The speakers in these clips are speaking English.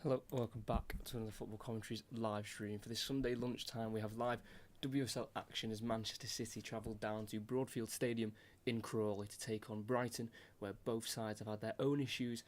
Hello, welcome back to another Football Commentaries live stream. For this Sunday lunchtime, we have live WSL action as Manchester City travel down to Broadfield Stadium in Crawley to take on Brighton, where both sides have had their own issues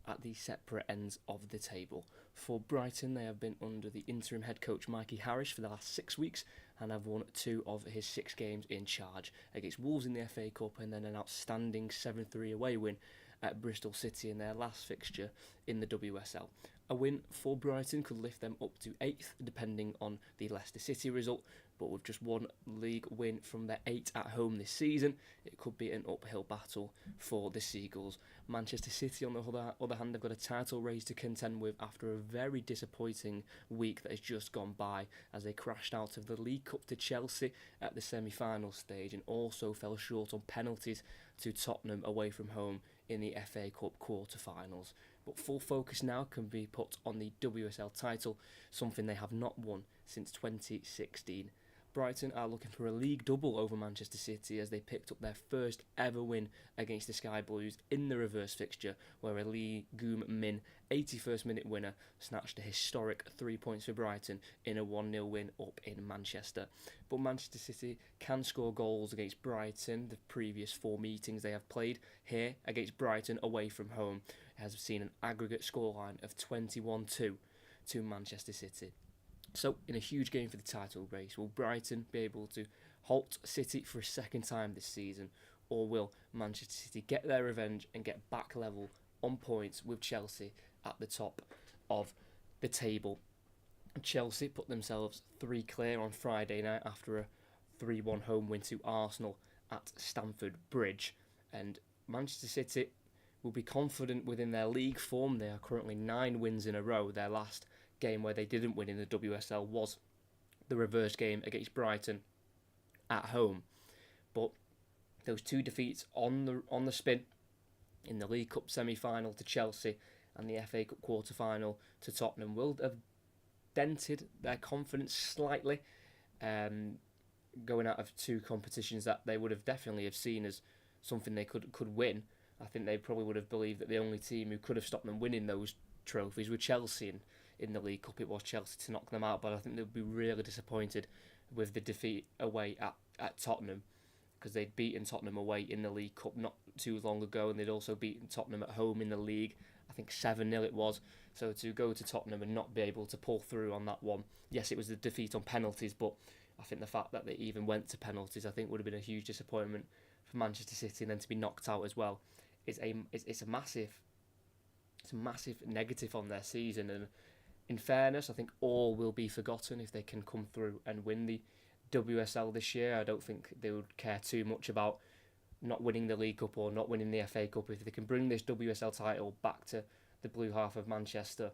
at the separate ends of the table. For Brighton, they have been under the interim head coach Mikey Harris for the last 6 weeks and have won 2 of his 6 games in charge against Wolves in the FA Cup and then an outstanding 7-3 away win at Bristol City in their last fixture in the WSL. A win for Brighton could lift them up to 8th, depending on the Leicester City result, but with just one league win from their 8 at home this season, it could be an uphill battle for the Seagulls. Manchester City, on the other hand, have got a title race to contend with after a very disappointing week that has just gone by, as they crashed out of the League Cup to Chelsea at the semi-final stage and also fell short on penalties to Tottenham away from home in the FA Cup quarter-finals. But full focus now can be put on the WSL title, something they have not won since 2016. Brighton are looking for a league double over Manchester City as they picked up their first ever win against the Sky Blues in the reverse fixture, where a Lee Goom-min 81st minute winner snatched a historic 3 points for Brighton in a 1-0 win up in Manchester. But Manchester City can score goals against Brighton. The previous 4 meetings they have played here against Brighton away from home has seen an aggregate scoreline of 21-2 to Manchester City. So, in a huge game for the title race, will Brighton be able to halt City for a second time this season, or will Manchester City get their revenge and get back level on points with Chelsea at the top of the table? Chelsea put themselves 3 clear on Friday night after a 3-1 home win to Arsenal at Stamford Bridge, and Manchester City will be confident within their league form. They are currently 9 wins in a row. Their last game where they didn't win in the WSL was the reverse game against Brighton at home. But those 2 defeats on the spin in the League Cup semi-final to Chelsea and the FA Cup quarter-final to Tottenham will have dented their confidence slightly, going out of 2 competitions that they would have definitely have seen as something they could win. I think they probably would have believed that the only team who could have stopped them winning those trophies were Chelsea, and in the League Cup it was Chelsea to knock them out, but I think they'd be really disappointed with the defeat away at Tottenham, because they'd beaten Tottenham away in the League Cup not too long ago, and they'd also beaten Tottenham at home in the league, I think 7-0 it was. So to go to Tottenham and not be able to pull through on that one, yes, it was a defeat on penalties, but I think the fact that they even went to penalties, I think would have been a huge disappointment for Manchester City, and then to be knocked out as well is a massive negative on their season. And in fairness, I think all will be forgotten if they can come through and win the WSL this year. I don't think they would care too much about not winning the League Cup or not winning the FA Cup. If they can bring this WSL title back to the blue half of Manchester,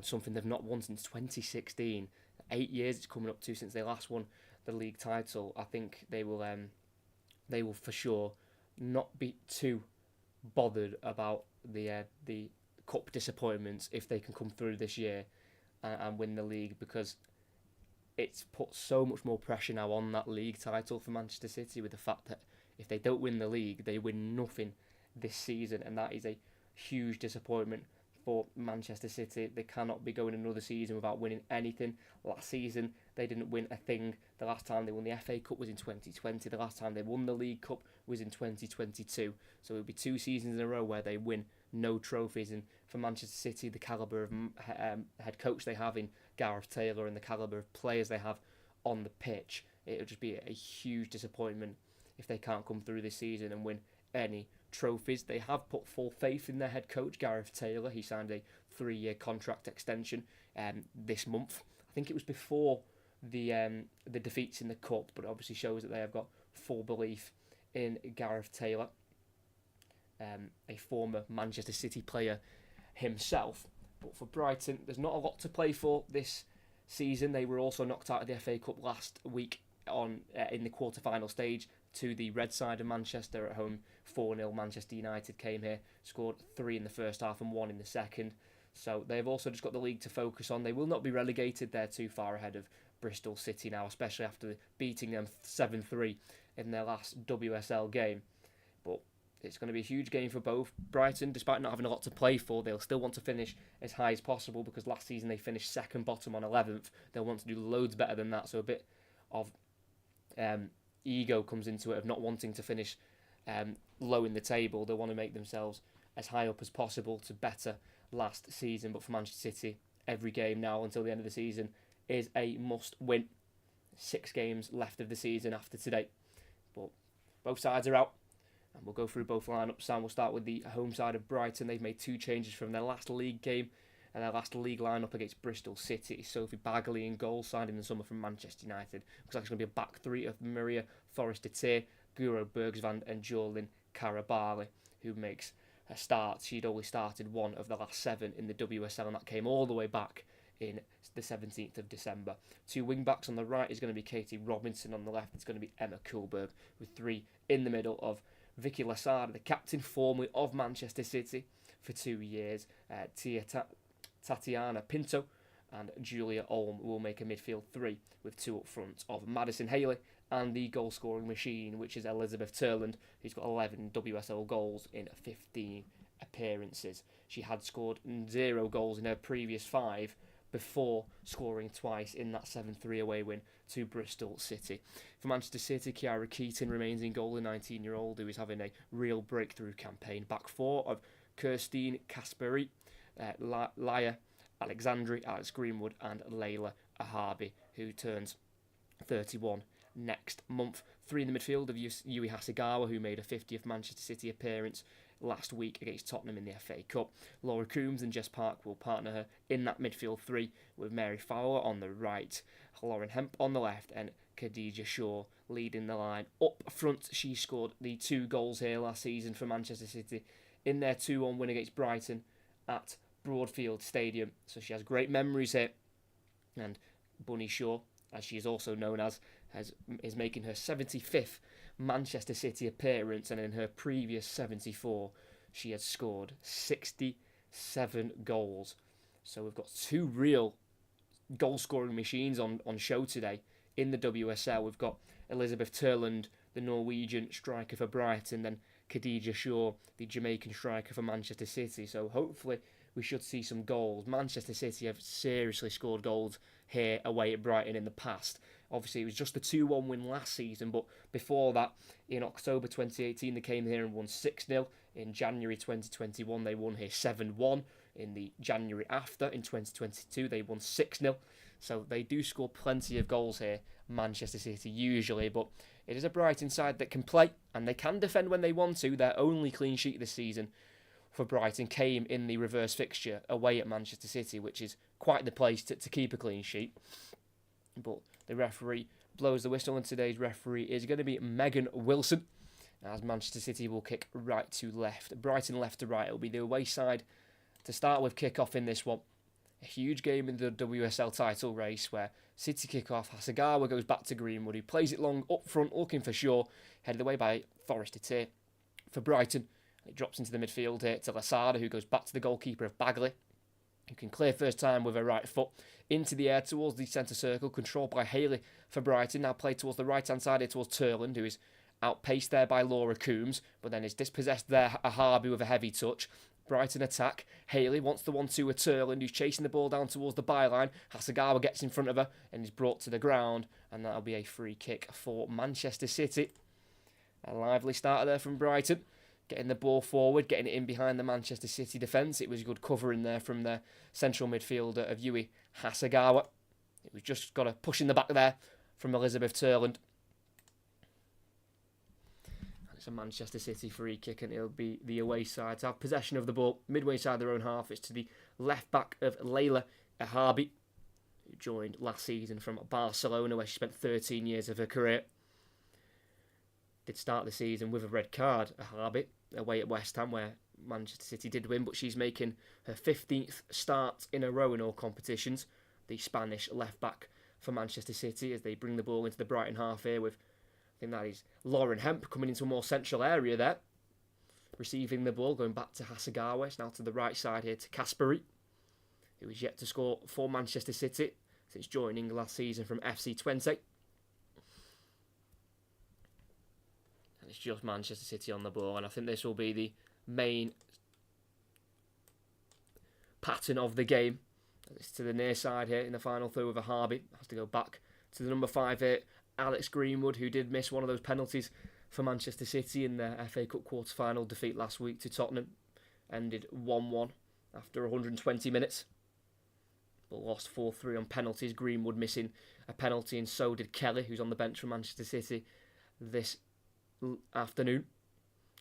something they've not won since 2016, 8 years it's coming up to since they last won the league title, I think they will for sure not be too bothered about the cup disappointments if they can come through this year and win the league, because it's put so much more pressure now on that league title for Manchester City, with the fact that if they don't win the league, they win nothing this season, and that is a huge disappointment for Manchester City. They cannot be going another season without winning anything. Last season they didn't win a thing. The last time they won the FA Cup was in 2020. The last time they won the League Cup was in 2022. So it would be 2 seasons in a row where they win no trophies. And for Manchester City, the calibre of head coach they have in Gareth Taylor and the calibre of players they have on the pitch, it would just be a huge disappointment if they can't come through this season and win any trophies. They have put full faith in their head coach, Gareth Taylor. He signed a 3-year contract extension this month. I think it was before the defeats in the Cup, but it obviously shows that they have got full belief in Gareth Taylor, a former Manchester City player himself. But for Brighton, there's not a lot to play for this season. They were also knocked out of the FA Cup last week in the quarter-final stage to the red side of Manchester at home. 4-0 Manchester United came here, scored 3 in the first half and 1 in the second. So they've also just got the league to focus on. They will not be relegated. They're too far ahead of Bristol City now, especially after beating them 7-3 in their last WSL game. But It's going to be a huge game for both. Brighton, despite not having a lot to play for, they'll still want to finish as high as possible because last season they finished second bottom on 11th. They'll want to do loads better than that, so a bit of ego comes into it of not wanting to finish low in the table. They want to make themselves as high up as possible to better last season. But for Manchester City, every game now until the end of the season is a must-win. 6 games left of the season after today. But both sides are out. And we'll go through both lineups, and we'll start with the home side of Brighton. They've made 2 changes from their last league game and their last league lineup against Bristol City. Sophie Bagley in goal, signed in the summer from Manchester United. Looks like it's going to be a back 3 of Maria Forrester-Tyr, Guro Bergsvand and Jorlin Karabali, who makes a start. She'd only started 1 of the last 7 in the WSL, and that came all the way back in the 17th of December. 2 wing-backs on the right is going to be Katie Robinson. On the left, it's going to be Emma Kuhlberg, with 3 in the middle of Vicky Lasada, the captain formerly of Manchester City for 2 years. Tatiana Pinto and Julia Olm will make a midfield 3 with 2 up front of Madison Haley and the goal-scoring machine, which is Elizabeth Turland, who's got 11 WSL goals in 15 appearances. She had scored 0 goals in her previous 5 before scoring twice in that 7-3 away win to Bristol City. For Manchester City, Kiara Keaton remains in goal, the 19-year-old who is having a real breakthrough campaign. Back 4 of Kirstine Kasperi, Laya Alexandri, Alex Greenwood and Layla Ahabi, who turns 31 next month. 3 in the midfield of Yui Hasegawa, who made a 50th Manchester City appearance last week against Tottenham in the FA Cup. Laura Coombs and Jess Park will partner her in that midfield 3, with Mary Fowler on the right, Lauren Hemp on the left and Khadija Shaw leading the line. Up front, she scored the 2 goals here last season for Manchester City in their 2-1 win against Brighton at Broadfield Stadium. So she has great memories here. And Bunny Shaw, as she is also known as, is making her 75th Manchester City appearance, and in her previous 74 she has scored 67 goals. So we've got 2 real goal scoring machines on show today in the WSL. We've got Elizabeth Turland, the Norwegian striker for Brighton, then Khadija Shaw, the Jamaican striker for Manchester City. So hopefully we should see some goals. Manchester City have seriously scored goals here away at Brighton in the past. Obviously, it was just a 2-1 win last season, but before that, in October 2018, they came here and won 6-0. In January 2021, they won here 7-1. In the January after, in 2022, they won 6-0. So they do score plenty of goals here, Manchester City, usually, but it is a Brighton side that can play, and they can defend when they want to. Their only clean sheet this season for Brighton came in the reverse fixture away at Manchester City, which is quite the place to keep a clean sheet. But the referee blows the whistle, and today's referee is going to be Megan Wilson, as Manchester City will kick right to left. Brighton left to right. It will be the away side to start with kick-off in this one. A huge game in the WSL title race where City kick off. Hasegawa goes back to Greenwood, who plays it long up front, looking for Shaw, headed away by Forrester-Tyr. For Brighton, it drops into the midfield here to Lasada, who goes back to the goalkeeper of Bagley, who can clear first time with her right foot into the air towards the centre circle, controlled by Haley for Brighton. Now played towards the right hand side here towards Turland, who is outpaced there by Laura Coombs, but then is dispossessed there, Ahabi with a heavy touch. Brighton attack. Haley wants the 1-2 with Turland, who's chasing the ball down towards the byline. Hasegawa gets in front of her and is brought to the ground, and that'll be a free kick for Manchester City. A lively starter there from Brighton, getting the ball forward, getting it in behind the Manchester City defence. It was good cover in there from the central midfielder of Yui Hasegawa. It was just got a push in the back there from Elizabeth Turland. It's a Manchester City free kick, and it'll be the away side to have possession of the ball. Midway side of their own half, it's to the left back of Layla Ahabi, who joined last season from Barcelona, where she spent 13 years of her career. Did start the season with a red card, Ahabi, away at West Ham, where Manchester City did win, but she's making her 15th start in a row in all competitions. The Spanish left back for Manchester City, as they bring the ball into the Brighton half here with, I think that is Lauren Hemp coming into a more central area there. Receiving the ball, going back to Hasegawa. It's now to the right side here to Kasperi, who is yet to score for Manchester City since joining last season from FC Twente. And it's just Manchester City on the ball, and I think this will be the main pattern of the game. It's to the near side here in the final third with a Harvey. Has to go back to the number 5 here, Alex Greenwood, who did miss one of those penalties for Manchester City in their FA Cup quarter-final defeat last week to Tottenham. Ended 1-1 after 120 minutes. But lost 4-3 on penalties. Greenwood missing a penalty, and so did Kelly, who's on the bench for Manchester City this afternoon.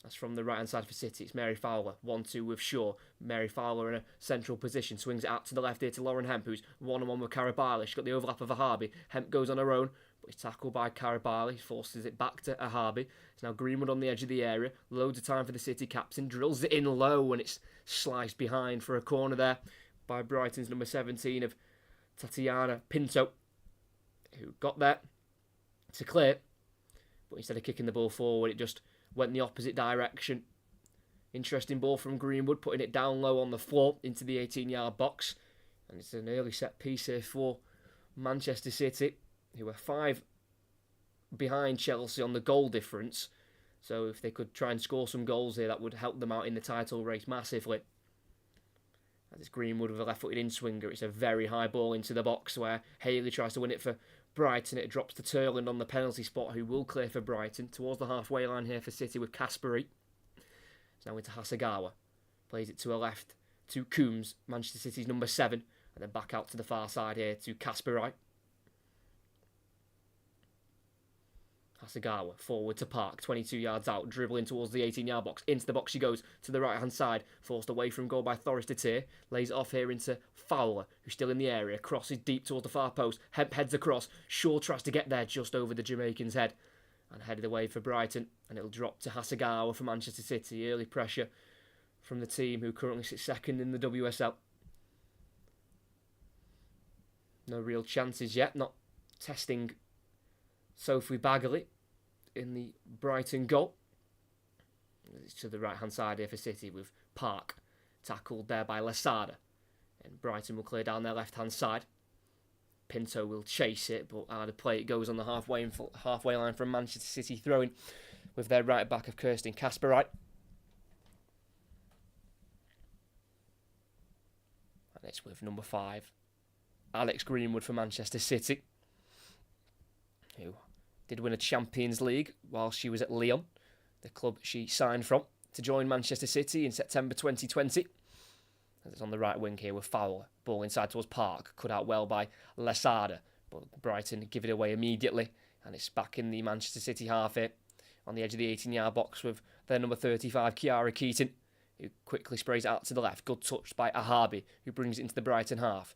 That's from the right-hand side for City. It's Mary Fowler, 1-2 with Shaw. Mary Fowler in a central position. Swings it out to the left here to Lauren Hemp, who's 1-on-1 with Karabalis. She's got the overlap of Ahabi. Hemp goes on her own, but he's tackled by Karabalis. Forces it back to Ahabi. It's now Greenwood on the edge of the area. Loads of time for the City captain. Drills it in low, and it's sliced behind for a corner there by Brighton's number 17 of Tatiana Pinto, who got there to clear. But instead of kicking the ball forward, it just went in the opposite direction. Interesting ball from Greenwood, putting it down low on the floor into the 18-yard box. And it's an early set piece here for Manchester City, who are 5 behind Chelsea on the goal difference. So if they could try and score some goals here, that would help them out in the title race massively. As it's Greenwood with a left-footed in-swinger. It's a very high ball into the box where Haley tries to win it for Brighton. It drops to Turland on the penalty spot, who will clear for Brighton. Towards the halfway line here for City with Kasperi. It's now into Hasegawa. Plays it to a left to Coombs, Manchester City's number 7. And then back out to the far side here to Kasperi. Hasegawa forward to Park, 22 yards out, dribbling towards the 18-yard box. Into the box she goes to the right-hand side, forced away from goal by Forrester Tier. Lays it off here into Fowler, who's still in the area. Crosses deep towards the far post. Hemp heads across. Shaw tries to get there just over the Jamaican's head and headed away for Brighton. And it'll drop to Hasegawa for Manchester City. Early pressure from the team, who currently sits second in the WSL. No real chances yet. Not testing Sophie Bagley in the Brighton goal. It's to the right-hand side here for City with Park tackled there by Lasada. And Brighton will clear down their left-hand side. Pinto will chase it, but out of play it goes on the halfway line from Manchester City, throwing with their right back of Kirsten Kasperite. And it's with number 5, Alex Greenwood for Manchester City, who did win a Champions League while she was at Lyon, the club she signed from, to join Manchester City in September 2020. It's on the right wing here with Fowler. Ball inside towards Park, cut out well by Lasada, but Brighton give it away immediately, and it's back in the Manchester City half here, on the edge of the 18-yard box with their number 35, Kiara Keaton, who quickly sprays it out to the left. Good touch by Ahabi, who brings it into the Brighton half.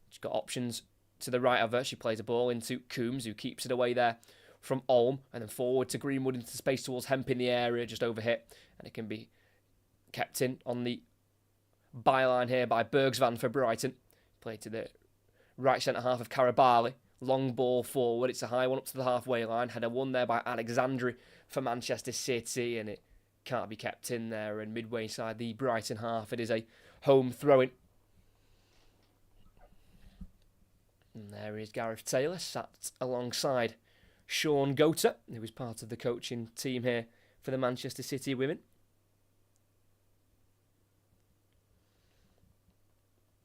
She's got options to the right of her. She plays a ball into Coombs, who keeps it away there from Olm, and then forward to Greenwood into space towards Hemp in the area, just overhit, and it can be kept in on the byline here by Bergsvan for Brighton. Played to the right centre half of Karabali. Long ball forward. It's a high one up to the halfway line. Header won there by Alexandri for Manchester City, and it can't be kept in there. And midway inside the Brighton half, it is a home throw-in. And there is Gareth Taylor sat alongside Sean Gota, who was part of the coaching team here for the Manchester City women.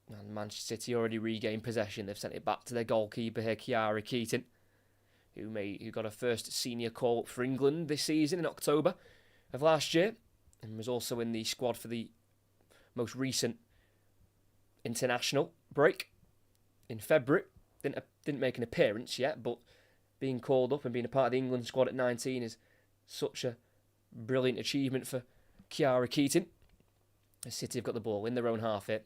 And Manchester City already regained possession. They've sent it back to their goalkeeper here, Kiara Keaton, who got her first senior call-up for England this season in October of last year, and was also in the squad for the most recent international break in February. Didn't make an appearance yet, but being called up and being a part of the England squad at 19 is such a brilliant achievement for Kiara Keaton. The City have got the ball in their own half here,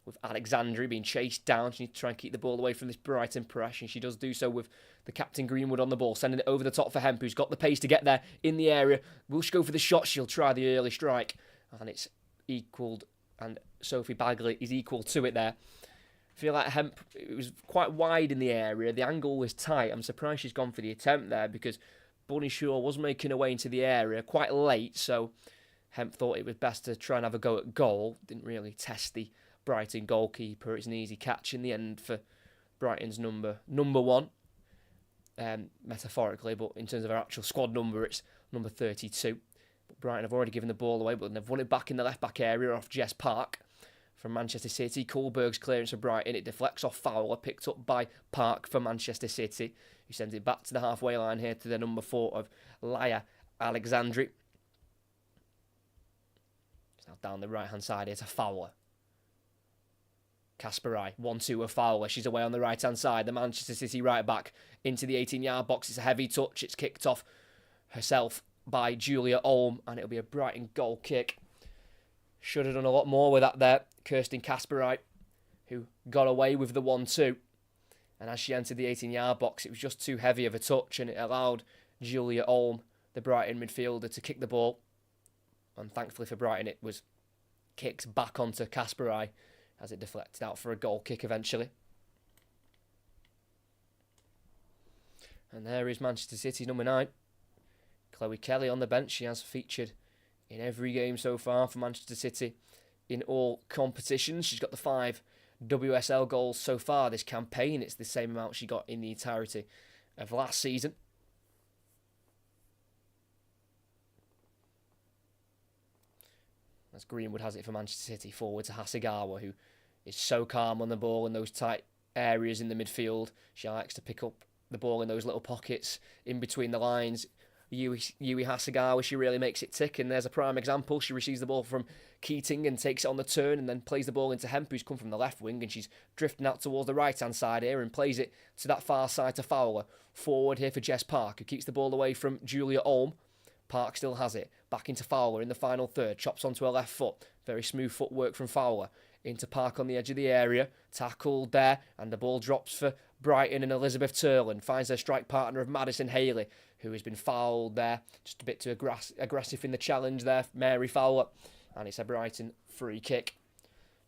with Alexandri being chased down. She needs to try and keep the ball away from this Brighton press, and she does do so with the captain Greenwood on the ball, sending it over the top for Hemp, who's got the pace to get there in the area. Will she go for the shot? She'll try the early strike, and it's equalled, and Sophie Bagley is equal to it there. I feel like Hemp, it was quite wide in the area. The angle was tight. I'm surprised she's gone for the attempt there, because Bunny Shaw was making her way into the area quite late, so Hemp thought it was best to try and have a go at goal. Didn't really test the Brighton goalkeeper. It's an easy catch in the end for Brighton's number 1, metaphorically, but in terms of our actual squad number, it's number 32. But Brighton have already given the ball away, but they've won it back in the left-back area off Jess Park from Manchester City. Kohlberg's clearance for Brighton. It deflects off Fowler, picked up by Park for Manchester City, who sends it back to the halfway line here to the number 4 of Laia Alexandri. It's now down the right-hand side here to Fowler. Kasperai, 1-2 of Fowler. She's away on the right-hand side. The Manchester City right-back into the 18-yard box. It's a heavy touch. It's kicked off herself by Julia Olm, and it'll be a Brighton goal kick. Should have done a lot more with that there. Kirsten Kasperai, who got away with the 1-2. And as she entered the 18-yard box, it was just too heavy of a touch, and it allowed Julia Olm, the Brighton midfielder, to kick the ball. And thankfully for Brighton, it was kicked back onto Kasperai as it deflected out for a goal kick eventually. And there is Manchester City's number 9. Chloe Kelly on the bench. She has featured in every game so far for Manchester City in all competitions. She's got the 5 WSL goals so far this campaign. It's the same amount she got in the entirety of last season. As Greenwood has it for Manchester City, forward to Hasegawa, who is so calm on the ball in those tight areas in the midfield. She likes to pick up the ball in those little pockets in between the lines. Yui Hasegawa, she really makes it tick, and there's a prime example. She receives the ball from Keating and takes it on the turn and then plays the ball into Hemp, who's come from the left wing, and she's drifting out towards the right-hand side here and plays it to that far side to Fowler. Forward here for Jess Park, who keeps the ball away from Julia Olm. Park still has it. Back into Fowler in the final third. Chops onto her left foot. Very smooth footwork from Fowler. Into Park on the edge of the area. Tackled there. And the ball drops for Brighton, and Elizabeth Turland finds her strike partner of Madison Haley, who has been fouled there. Just a bit too aggressive in the challenge there. Mary Fowler. And it's a Brighton free kick.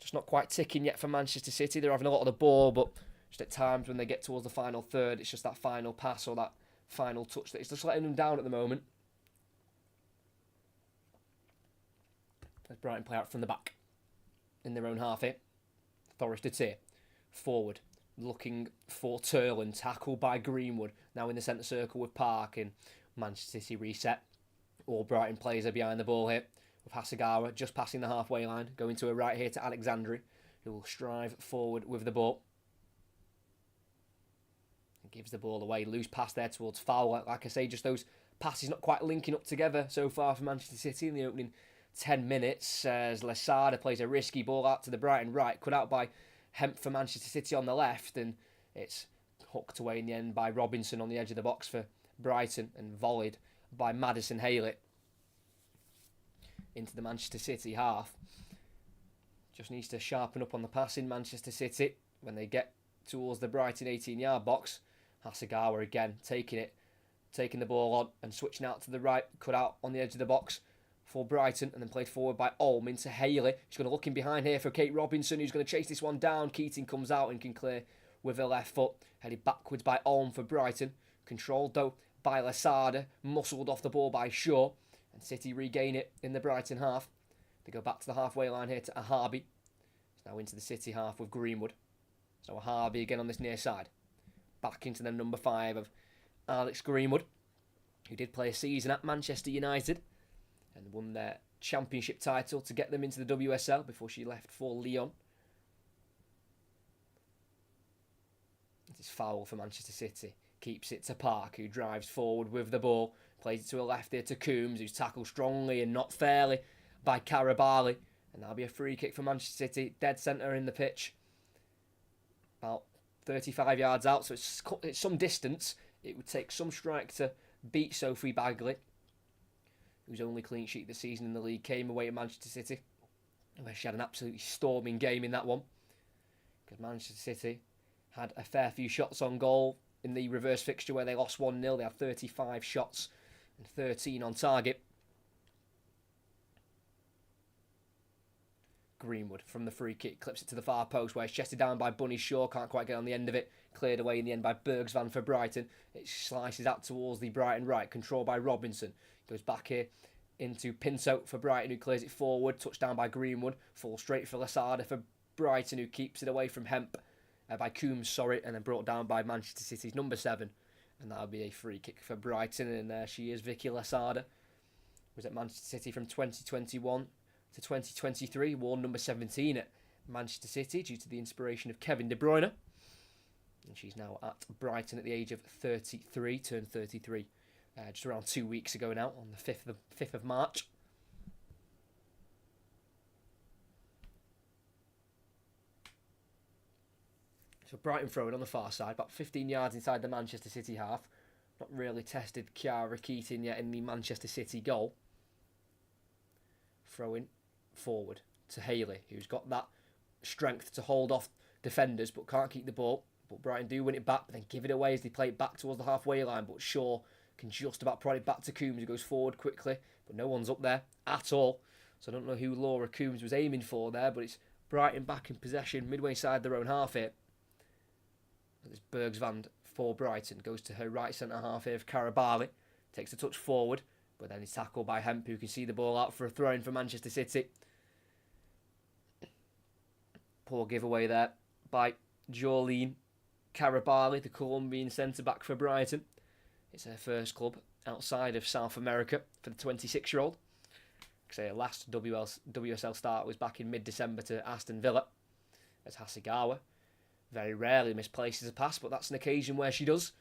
Just not quite ticking yet for Manchester City. They're having a lot of the ball, but just at times when they get towards the final third, it's just that final pass or that final touch that is just letting them down at the moment. As Brighton play out from the back in their own half here. Forrester Tier forward, looking for Turland, tackled by Greenwood. Now in the centre circle with Park, and Manchester City reset. All Brighton players are behind the ball here, with Hasegawa just passing the halfway line, going to a right here to Alexandri, who will strive forward with the ball. Gives the ball away, loose pass there towards Fowler. Like I say, just those passes not quite linking up together so far for Manchester City in the opening 10 minutes, as Lesada plays a risky ball out to the Brighton right, cut out by Hemp for Manchester City on the left, and it's hooked away in the end by Robinson on the edge of the box for Brighton, and volleyed by Madison Haley into the Manchester City half. Just needs to sharpen up on the passing, Manchester City, when they get towards the Brighton 18-yard box. Hasegawa again taking the ball on and switching out to the right, cut out on the edge of the box for Brighton, and then played forward by Olm into Haley. She's going to look in behind here for Kate Robinson, who's going to chase this one down. Keating comes out and can clear with her left foot. Headed backwards by Olm for Brighton. Controlled though by Lesada. Muscled off the ball by Shaw. And City regain it in the Brighton half. They go back to the halfway line here to Ahabi. It's now into the City half with Greenwood. So Ahabi again on this near side. Back into the number 5 of Alex Greenwood, who did play a season at Manchester United and won their championship title to get them into the WSL before she left for Lyon. It is foul for Manchester City. Keeps it to Park, who drives forward with the ball. Plays it to a left here to Coombs, who's tackled strongly and not fairly by Karabali. And that'll be a free kick for Manchester City. Dead centre in the pitch. About 35 yards out, so it's some distance. It would take some strike to beat Sophie Bagley, whose only clean sheet this season in the league came away at Manchester City, where she had an absolutely storming game in that one. Because Manchester City had a fair few shots on goal in the reverse fixture where they lost 1-0. They had 35 shots and 13 on target. Greenwood from the free kick clips it to the far post, where it's chested down by Bunny Shaw, can't quite get on the end of it. Cleared away in the end by Bergsvan for Brighton. It slices out towards the Brighton right, controlled by Robinson. Goes back here into Pinto for Brighton, who clears it forward. Touchdown by Greenwood. Falls straight for Lesada for Brighton, who keeps it away from Hemp. By Coombs, and then brought down by Manchester City's number 7, And that'll be a free kick for Brighton. And there she is, Vicky Losada. Was at Manchester City from 2021 to 2023. Worn number 17 at Manchester City due to the inspiration of Kevin De Bruyne. And she's now at Brighton at the age of 33. Turned 33 just around 2 weeks ago now, on the 5th of March. So Brighton throwing on the far side, about 15 yards inside the Manchester City half. Not really tested Chiara Keating yet in the Manchester City goal. Throwing forward to Haley, who's got that strength to hold off defenders but can't keep the ball. But Brighton do win it back, but then give it away as they play it back towards the halfway line. But Shaw can just about prod it back to Coombs, who goes forward quickly, but no one's up there at all. So I don't know who Laura Coombs was aiming for there, but it's Brighton back in possession midway side their own half here. It's Bergsvand for Brighton, goes to her right centre half here of Karabali, takes a touch forward, but then he's tackled by Hemp, who can see the ball out for a throw-in for Manchester City. Poor giveaway there by Jolene Karabali, the Colombian centre-back for Brighton. It's her first club outside of South America for the 26-year-old. Her last WSL start was back in mid-December to Aston Villa as Hasegawa. Very rarely misplaces a pass, but that's an occasion where she does.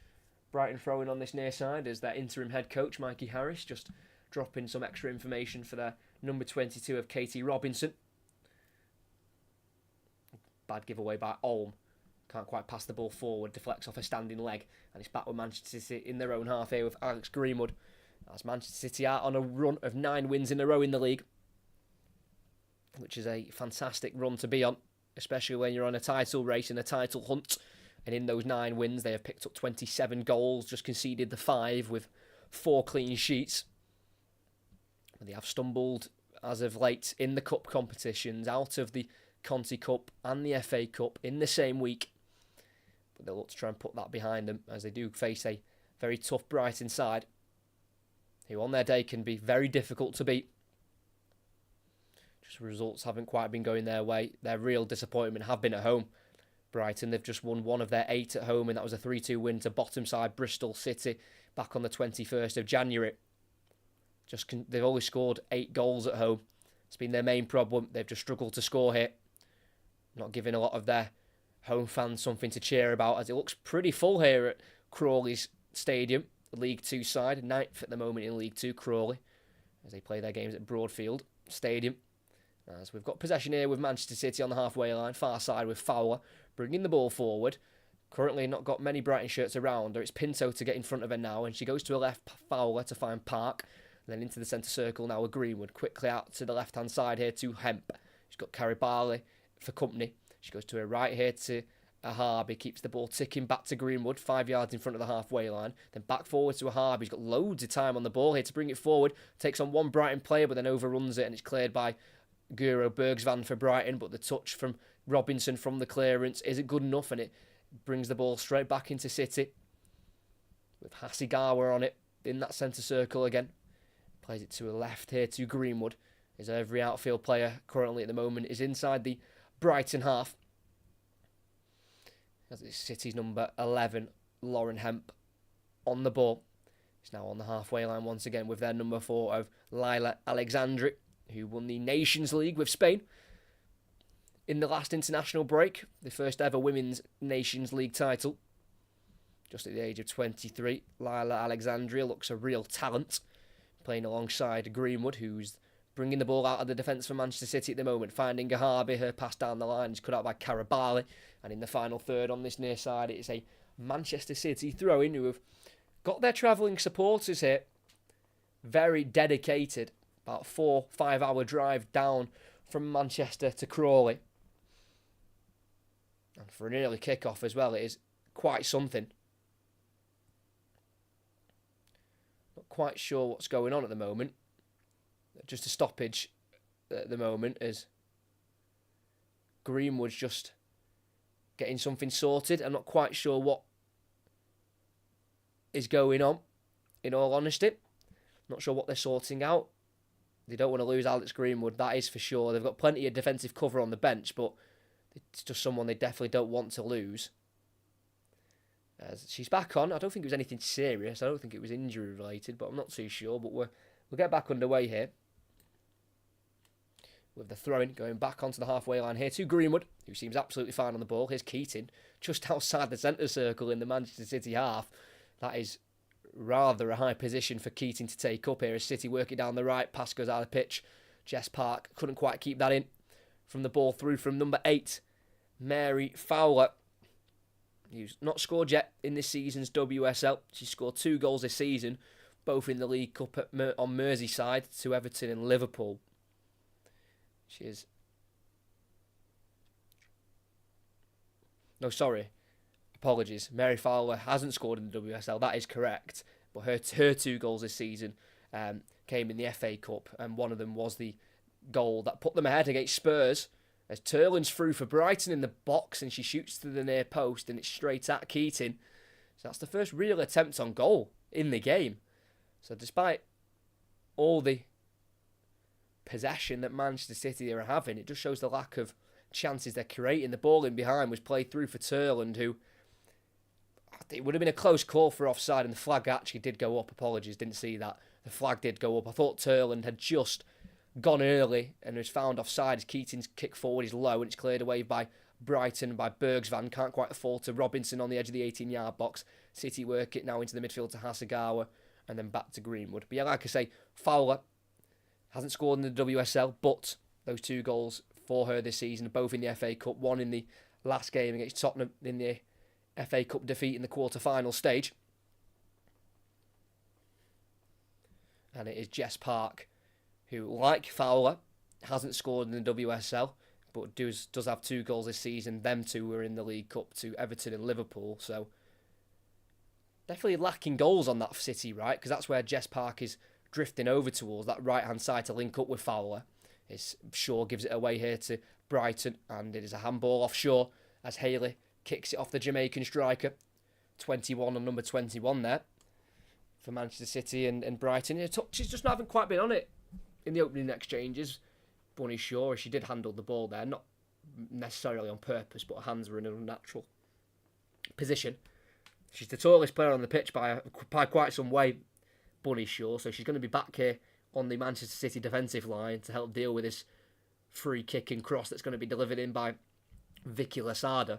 Brighton throwing on this near side as their interim head coach, Mikey Harris, just dropping some extra information for their number 22 of Katie Robinson. Bad giveaway by Olm. Can't quite pass the ball forward, deflects off a standing leg, and it's back with Manchester City in their own half here with Alex Greenwood. As Manchester City are on a run of 9 wins in a row in the league, which is a fantastic run to be on, especially when you're on a title race and a title hunt. And in those 9 wins, they have picked up 27 goals, just conceded the 5 with 4 clean sheets. But they have stumbled as of late in the cup competitions, out of the Conti Cup and the FA Cup in the same week. But they'll look to try and put that behind them as they do face a very tough Brighton side, who on their day can be very difficult to beat. Just results haven't quite been going their way. Their real disappointment have been at home. Brighton, they've just won 1 of their 8 at home, and that was a 3-2 win to bottom side Bristol City back on the 21st of January. They've only scored 8 goals at home. It's been their main problem. They've just struggled to score here. Not giving a lot of their home fans something to cheer about, as it looks pretty full here at Crawley's Stadium, the League 2 side, 9th at the moment in League 2, Crawley, as they play their games at Broadfield Stadium. As we've got possession here with Manchester City on the halfway line, far side with Fowler, bringing the ball forward. Currently not got many Brighton shirts around her. It's Pinto to get in front of her now, and she goes to her left, Fowler to find Park, and then into the centre circle now with Greenwood. Quickly out to the left-hand side here to Hemp. She's got Karabali for company. She goes to her right here to Ahabi, keeps the ball ticking back to Greenwood, 5 yards in front of the halfway line. Then back forward to Ahabi. He's got loads of time on the ball here to bring it forward. Takes on one Brighton player, but then overruns it, and it's cleared by Guro Bergsvand for Brighton. But the touch from Robinson from the clearance isn't good enough, and it brings the ball straight back into City with Hasegawa on it in that centre circle again. Plays it to a left here to Greenwood, as every outfield player currently at the moment is inside the Brighton half. As it's City's number 11, Lauren Hemp, on the ball. He's now on the halfway line once again with their number 4 of Lila Alexandri, who won the Nations League with Spain in the last international break, the first ever Women's Nations League title. Just at the age of 23, Lila Alexandria looks a real talent, playing alongside Greenwood, who's bringing the ball out of the defence for Manchester City at the moment, finding Gahabi. Her pass down the line is cut out by Karabali, and in the final third on this near side, it's a Manchester City throw-in who have got their travelling supporters here, very dedicated, about 4-5 hour drive down from Manchester to Crawley. And for an early kick-off as well, it is quite something. Not quite sure what's going on at the moment. Just a stoppage at the moment as Greenwood's just getting something sorted. I'm not quite sure what is going on, in all honesty. Not sure what they're sorting out. They don't want to lose Alex Greenwood, that is for sure. They've got plenty of defensive cover on the bench, but it's just someone they definitely don't want to lose. As she's back on. I don't think it was anything serious. I don't think it was injury related, but I'm not too sure. But we'll get back underway here. With the throw-in going back onto the halfway line here to Greenwood, who seems absolutely fine on the ball. Here's Keating, just outside the centre circle in the Manchester City half. That is rather a high position for Keating to take up here as City work it down the right. Pass goes out of the pitch. Jess Park couldn't quite keep that in. From the ball through from number 8, Mary Fowler, who's not scored yet in this season's WSL. She scored 2 goals this season, both in the League Cup on Merseyside to Everton and Liverpool. She is... No, sorry. Apologies. Mary Fowler hasn't scored in the WSL. That is correct. But her 2 goals this season came in the FA Cup, and one of them was the goal that put them ahead against Spurs. As Turlin's through for Brighton in the box, and she shoots to the near post, and it's straight at Keating. So that's the first real attempt on goal in the game. So despite all the possession that Manchester City are having, it just shows the lack of chances they're creating. The ball in behind was played through for Turland, who... It would have been a close call for offside, and the flag actually did go up. Apologies, didn't see that. The flag did go up. I thought Turland had just gone early and was found offside as Keating's kick forward is low, and it's cleared away by Brighton, by Bergsvan. Can't quite fall to Robinson on the edge of the 18-yard box. City work it now into the midfield to Hasegawa, and then back to Greenwood. But yeah, like I say, Fowler hasn't scored in the WSL, but those 2 goals for her this season, both in the FA Cup, one in the last game against Tottenham in the FA Cup defeat in the quarter-final stage. And it is Jess Park, who, like Fowler, hasn't scored in the WSL, but does have 2 goals this season. Them 2 were in the League Cup to Everton and Liverpool, so definitely lacking goals on that City, right? Because that's where Jess Park is drifting over towards, that right-hand side to link up with Fowler. Shaw gives it away here to Brighton, and it is a handball offshore as Haley kicks it off the Jamaican striker. 21 on number 21 there for Manchester City and Brighton. She's just haven't quite been on it in the opening exchanges. Bunny Shaw, she did handle the ball there, not necessarily on purpose, but her hands were in an unnatural position. She's the tallest player on the pitch by quite some way, Bunny Shaw, so she's going to be back here on the Manchester City defensive line to help deal with this free kick and cross that's going to be delivered in by Vicky Lasada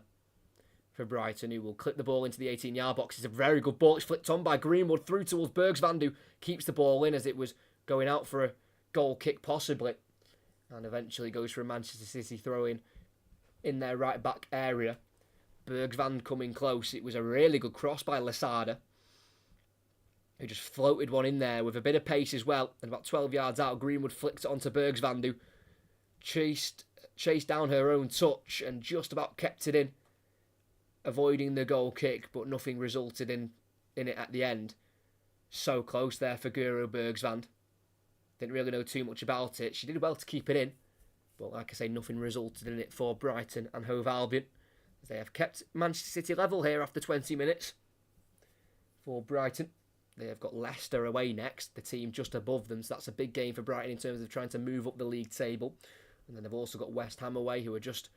for Brighton, who will clip the ball into the 18-yard box. It's a very good ball. It's flicked on by Greenwood through towards Bergsvan, who keeps the ball in as it was going out for a goal kick possibly, and eventually goes for a Manchester City throw-in in their right-back area. Bergsvan coming close. It was a really good cross by Lasada, who just floated one in there with a bit of pace as well. And about 12 yards out, Greenwood flicked it onto Bergsvan, who chased down her own touch and just about kept it in, avoiding the goal kick, but nothing resulted in it at the end. So close there for Guro Bergsvan. Didn't really know too much about it. She did well to keep it in, but like I say, nothing resulted in it for Brighton and Hove Albion. They have kept Manchester City level here after 20 minutes. For Brighton, they have got Leicester away next, the team just above them, so that's a big game for Brighton in terms of trying to move up the league table. And then they've also got West Ham away, who are just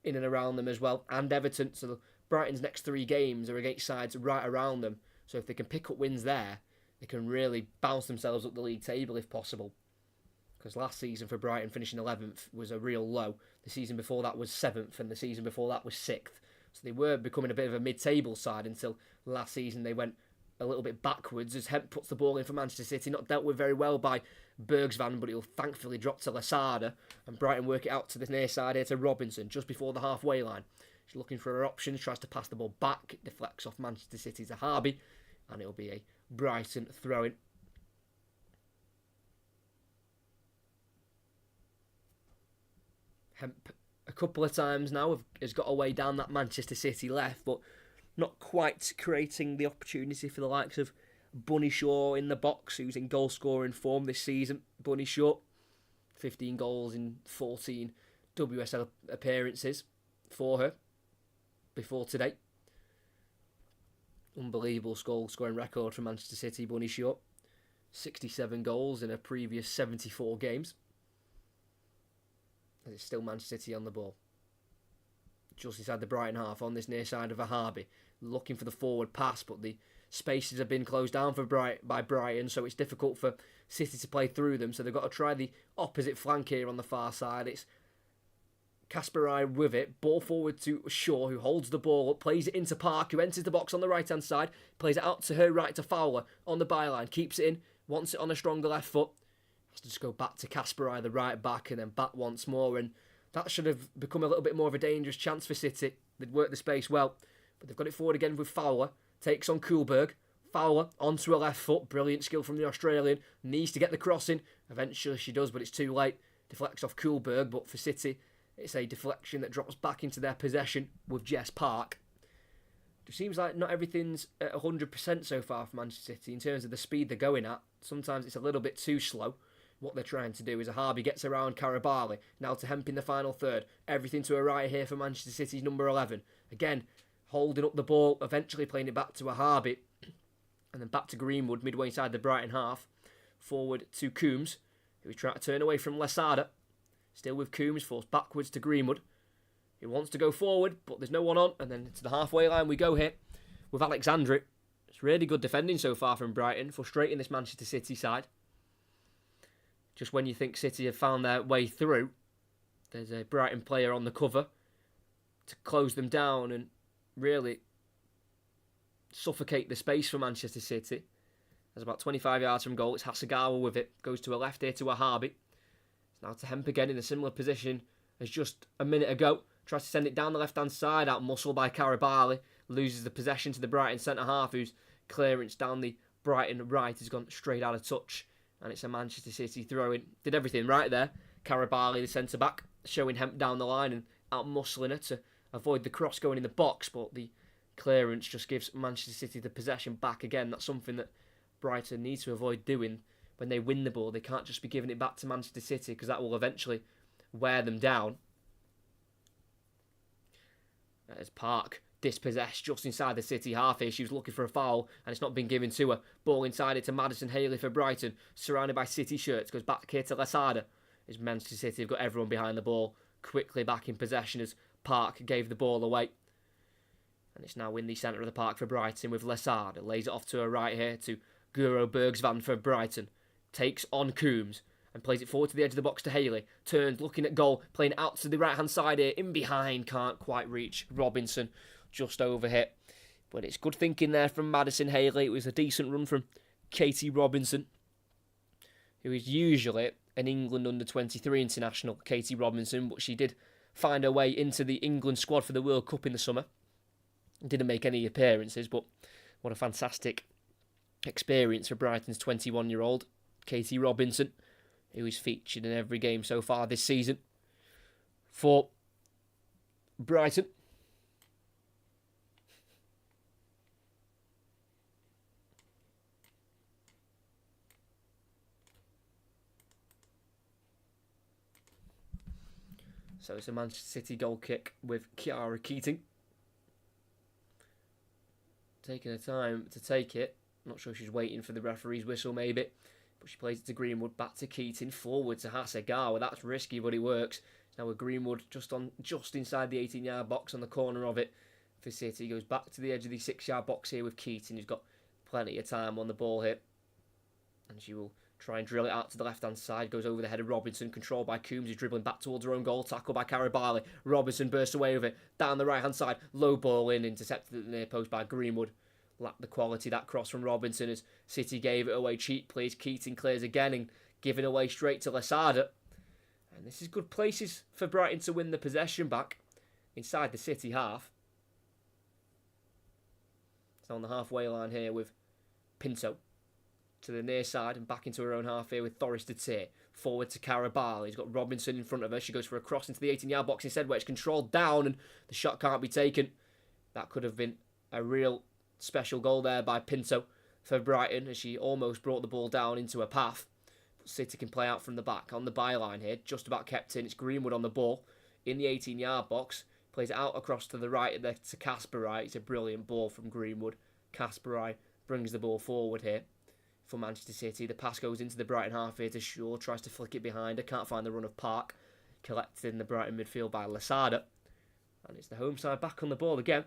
in and around them as well, and Everton. So Brighton's next 3 games are against sides right around them. So if they can pick up wins there, they can really bounce themselves up the league table if possible. Because last season for Brighton, finishing 11th was a real low. The season before that was 7th, and the season before that was 6th. So they were becoming a bit of a mid-table side until last season they went a little bit backwards as Hemp puts the ball in for Manchester City. Not dealt with very well by Bergsvan, but it'll thankfully drop to Lasada, and Brighton work it out to the near side here to Robinson, just before the halfway line. She's looking for her options, tries to pass the ball back, it deflects off Manchester City's Zahabi, and it'll be a Brighton throw-in. Hemp a couple of times now has got away down that Manchester City left, but not quite creating the opportunity for the likes of Bunny Shaw in the box, who's in goal scoring form this season. Bunny Shaw, 15 goals in 14 WSL appearances for her before today. Unbelievable goal scoring record for Manchester City, Bunny Shaw. 67 goals in her previous 74 games. And it's still Manchester City on the ball. just inside the Brighton half on this near side of a Harby, looking for the forward pass, but the spaces have been closed down by Brighton, so it's difficult for City to play through them, so they've got to try the opposite flank here on the far side. It's Kasparai with it, ball forward to Shaw, who holds the ball up, plays it into Park, who enters the box on the right-hand side, plays it out to her right to Fowler on the byline, keeps it in, wants it on a stronger left foot, has to just go back to Kasparai, the right back, and then back once more, and that should have become a little bit more of a dangerous chance for City. They'd worked the space well, but they've got it forward again with Fowler, takes on Kuhlberg, Fowler onto a left foot, brilliant skill from the Australian, needs to get the cross in, eventually she does, but it's too late, deflects off Kuhlberg, but for City, it's a deflection that drops back into their possession with Jess Park. It seems like not everything's at 100% so far for Manchester City in terms of the speed they're going at. Sometimes it's a little bit too slow. What they're trying to do is a Harby gets around Karabali, now to Hemp in the final third. Everything to a right here for Manchester City's number 11. Again, holding up the ball, eventually playing it back to a Harby, and then back to Greenwood midway inside the Brighton half. Forward to Coombs, who is trying to turn away from Lesada. Still with Coombs, forced backwards to Greenwood, who wants to go forward, but there's no one on, and then to the halfway line we go here with Alexandri. It's really good defending so far from Brighton, frustrating this Manchester City side. Just when you think City have found their way through, there's a Brighton player on the cover to close them down and really suffocate the space for Manchester City. There's about 25 yards from goal. It's Hasegawa with it. Goes to a left here to a Harby. Now to Hemp again in a similar position as just a minute ago. Tries to send it down the left-hand side, out muscle by Karabali. Loses the possession to the Brighton centre-half, whose clearance down the Brighton right has gone straight out of touch. And it's a Manchester City throw-in. Did everything right there. Karabali, the centre-back, showing Hemp down the line and out-muscling her to avoid the cross going in the box. But the clearance just gives Manchester City the possession back again. That's something that Brighton needs to avoid doing. When they win the ball, they can't just be giving it back to Manchester City because that will eventually wear them down. As Park dispossessed just inside the City half here. She was looking for a foul and it's not been given to her. Ball inside it to Madison Haley for Brighton. Surrounded by City shirts. Goes back here to Lesada. As Manchester City have got everyone behind the ball. Quickly back in possession as Park gave the ball away. And it's now in the centre of the park for Brighton with Lesada. Lays it off to her right here to Guro Bergsvan for Brighton. Takes on Coombs and plays it forward to the edge of the box to Haley. Turns, looking at goal, playing out to the right-hand side here. In behind, can't quite reach Robinson. Just over hit. But it's good thinking there from Madison Haley. It was a decent run from Katie Robinson, who is usually an England under-23 international, Katie Robinson, but she did find her way into the England squad for the World Cup in the summer. Didn't make any appearances, but what a fantastic experience for Brighton's 21-year-old. Katie Robinson, who is featured in every game so far this season for Brighton. So it's a Manchester City goal kick with Kiara Keating. Taking her time to take it. Not sure she's waiting for the referee's whistle maybe. But she plays it to Greenwood, back to Keating, forward to Hasegawa. That's risky, but it works. Now with Greenwood just inside the 18-yard box on the corner of it for City. Goes back to the edge of the 6-yard box here with Keating, who's got plenty of time on the ball here. And she will try and drill it out to the left-hand side. Goes over the head of Robinson, controlled by Coombs, who's dribbling back towards her own goal. Tackle by Karabali. Robinson bursts away with it. Down the right-hand side. Low ball in, intercepted at the near post by Greenwood. Lacked the quality, that cross from Robinson as City gave it away cheaply. As Keating clears again and giving away straight to Lesada. And this is good places for Brighton to win the possession back inside the City half. It's on the halfway line here with Pinto to the near side and back into her own half here with Thoris Detir. Forward to Karabali. He's got Robinson in front of her. She goes for a cross into the 18-yard box instead where it's controlled down and the shot can't be taken. That could have been a real special goal there by Pinto for Brighton as she almost brought the ball down into a path. But City can play out from the back on the byline here. Just about kept in. It's Greenwood on the ball in the 18-yard box. Plays it out across to the right there to Kasparai. It's a brilliant ball from Greenwood. Kasparai brings the ball forward here for Manchester City. The pass goes into the Brighton half here to Shaw. Tries to flick it behind her. Can't find the run of Park. Collected in the Brighton midfield by Lesada. And it's the home side back on the ball again.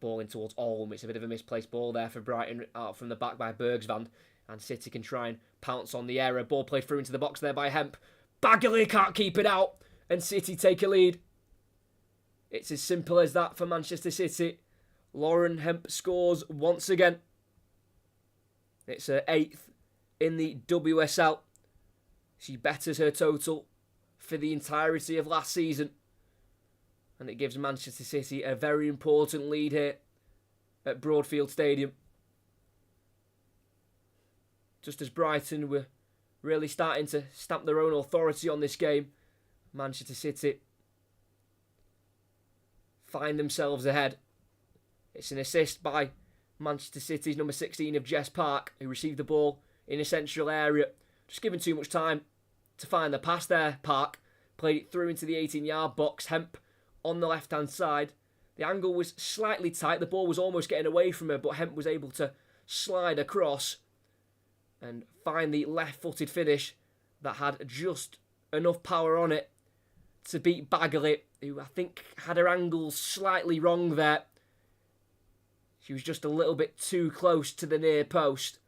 Ball in towards Olm. It's a bit of a misplaced ball there for Brighton, out from the back by Bergsvand. And City can try and pounce on the error. Ball played through into the box there by Hemp. Bagley can't keep it out. And City take a lead. It's as simple as that for Manchester City. Lauren Hemp scores once again. It's her 8th in the WSL. She betters her total for the entirety of last season. And it gives Manchester City a very important lead here at Broadfield Stadium. Just as Brighton were really starting to stamp their own authority on this game, Manchester City find themselves ahead. It's an assist by Manchester City's number 16 of Jess Park, who received the ball in a central area. Just given too much time to find the pass there. Park played it through into the 18-yard box. Hemp on the left-hand side. The angle was slightly tight. The ball was almost getting away from her, but Hemp was able to slide across and find the left-footed finish that had just enough power on it to beat Bagley, who I think had her angles slightly wrong there. She was just a little bit too close to the near post.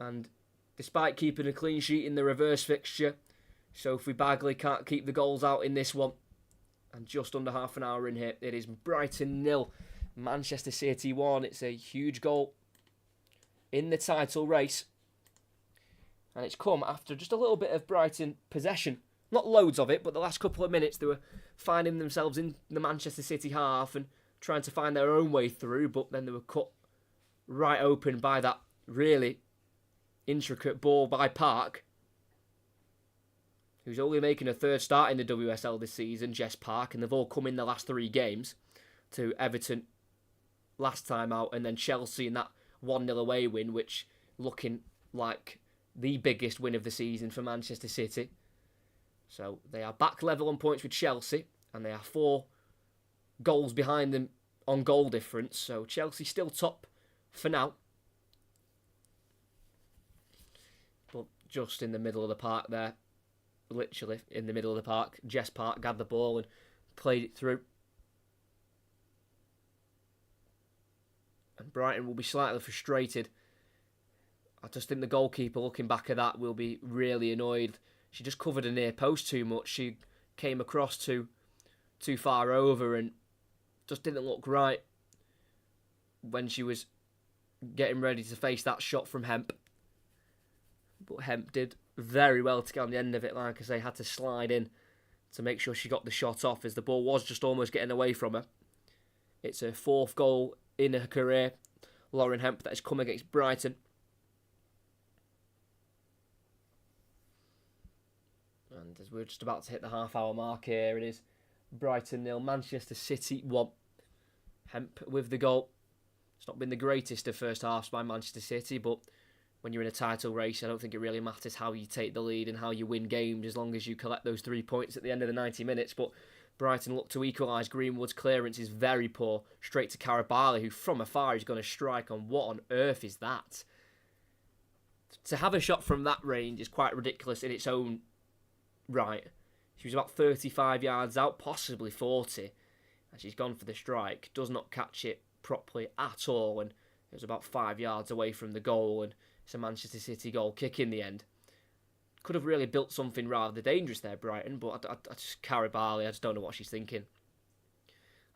And despite keeping a clean sheet in the reverse fixture, Sophie Bagley can't keep the goals out in this one. And just under half an hour in here, it is Brighton 0, Manchester City 1. It's a huge goal in the title race. And it's come after just a little bit of Brighton possession. Not loads of it, but the last couple of minutes they were finding themselves in the Manchester City half and trying to find their own way through, but then they were cut right open by that really intricate ball by Park, who's only making a third start in the WSL this season, Jess Park, and they've all come in the last 3 games, to Everton last time out, and then Chelsea in that 1-0 away win, which looking like the biggest win of the season for Manchester City. So they are back level on points with Chelsea, and they are 4 goals behind them on goal difference. So Chelsea still top for now. But just in the middle of the park there, literally in the middle of the park, Jess Park gathered the ball and played it through. And Brighton will be slightly frustrated. I just think the goalkeeper, looking back at that, will be really annoyed. She just covered a near post too much. She came across too far over and just didn't look right when she was getting ready to face that shot from Hemp. But Hemp did very well to get on the end of it. Like I say, had to slide in to make sure she got the shot off, as the ball was just almost getting away from her. It's her 4th goal in her career, Lauren Hemp, that has come against Brighton. And as we're just about to hit the half-hour mark here, it is Brighton 0, Manchester City 1. Hemp with the goal. It's not been the greatest of first halves by Manchester City, but when you're in a title race, I don't think it really matters how you take the lead and how you win games, as long as you collect those 3 points at the end of the 90 minutes. But Brighton look to equalise. Greenwood's clearance is very poor, straight to Karabali, who from afar is going to strike on. What on earth is that? To have a shot from that range is quite ridiculous in its own right. She was about 35 yards out, possibly 40, and she's gone for the strike. Does not catch it properly at all, and it was about 5 yards away from the goal, and it's a Manchester City goal kick in the end. Could have really built something rather dangerous there, Brighton, but I just Karabali, I just don't know what she's thinking.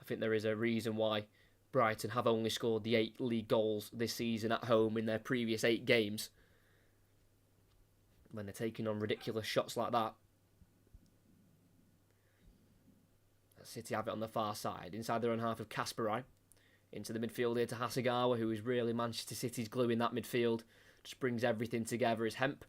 I think there is a reason why Brighton have only scored the 8 league goals this season at home in their previous 8 games. When they're taking on ridiculous shots like that. City have it on the far side, inside their own half of Kasparai. Into the midfield here to Hasegawa, who is really Manchester City's glue in that midfield. Just brings everything together as Hemp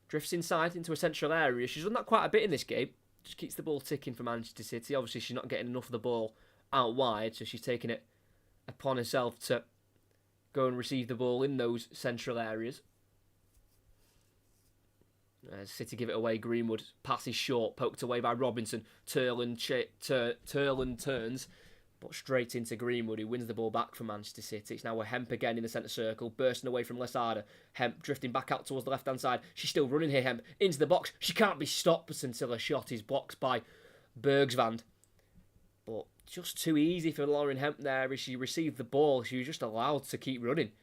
drifts inside into a central area. She's done that quite a bit in this game. Just keeps the ball ticking for Manchester City. Obviously, she's not getting enough of the ball out wide, so she's taking it upon herself to go and receive the ball in those central areas. City give it away. Greenwood passes short, poked away by Robinson. Turland turns, But straight into Greenwood, who wins the ball back from Manchester City. It's now a Hemp again in the centre circle, bursting away from Lasada. Hemp drifting back out towards the left-hand side. She's still running here, Hemp, into the box. She can't be stopped until a shot is blocked by Bergsvand. But just too easy for Lauren Hemp there. As she received the ball, she was just allowed to keep running.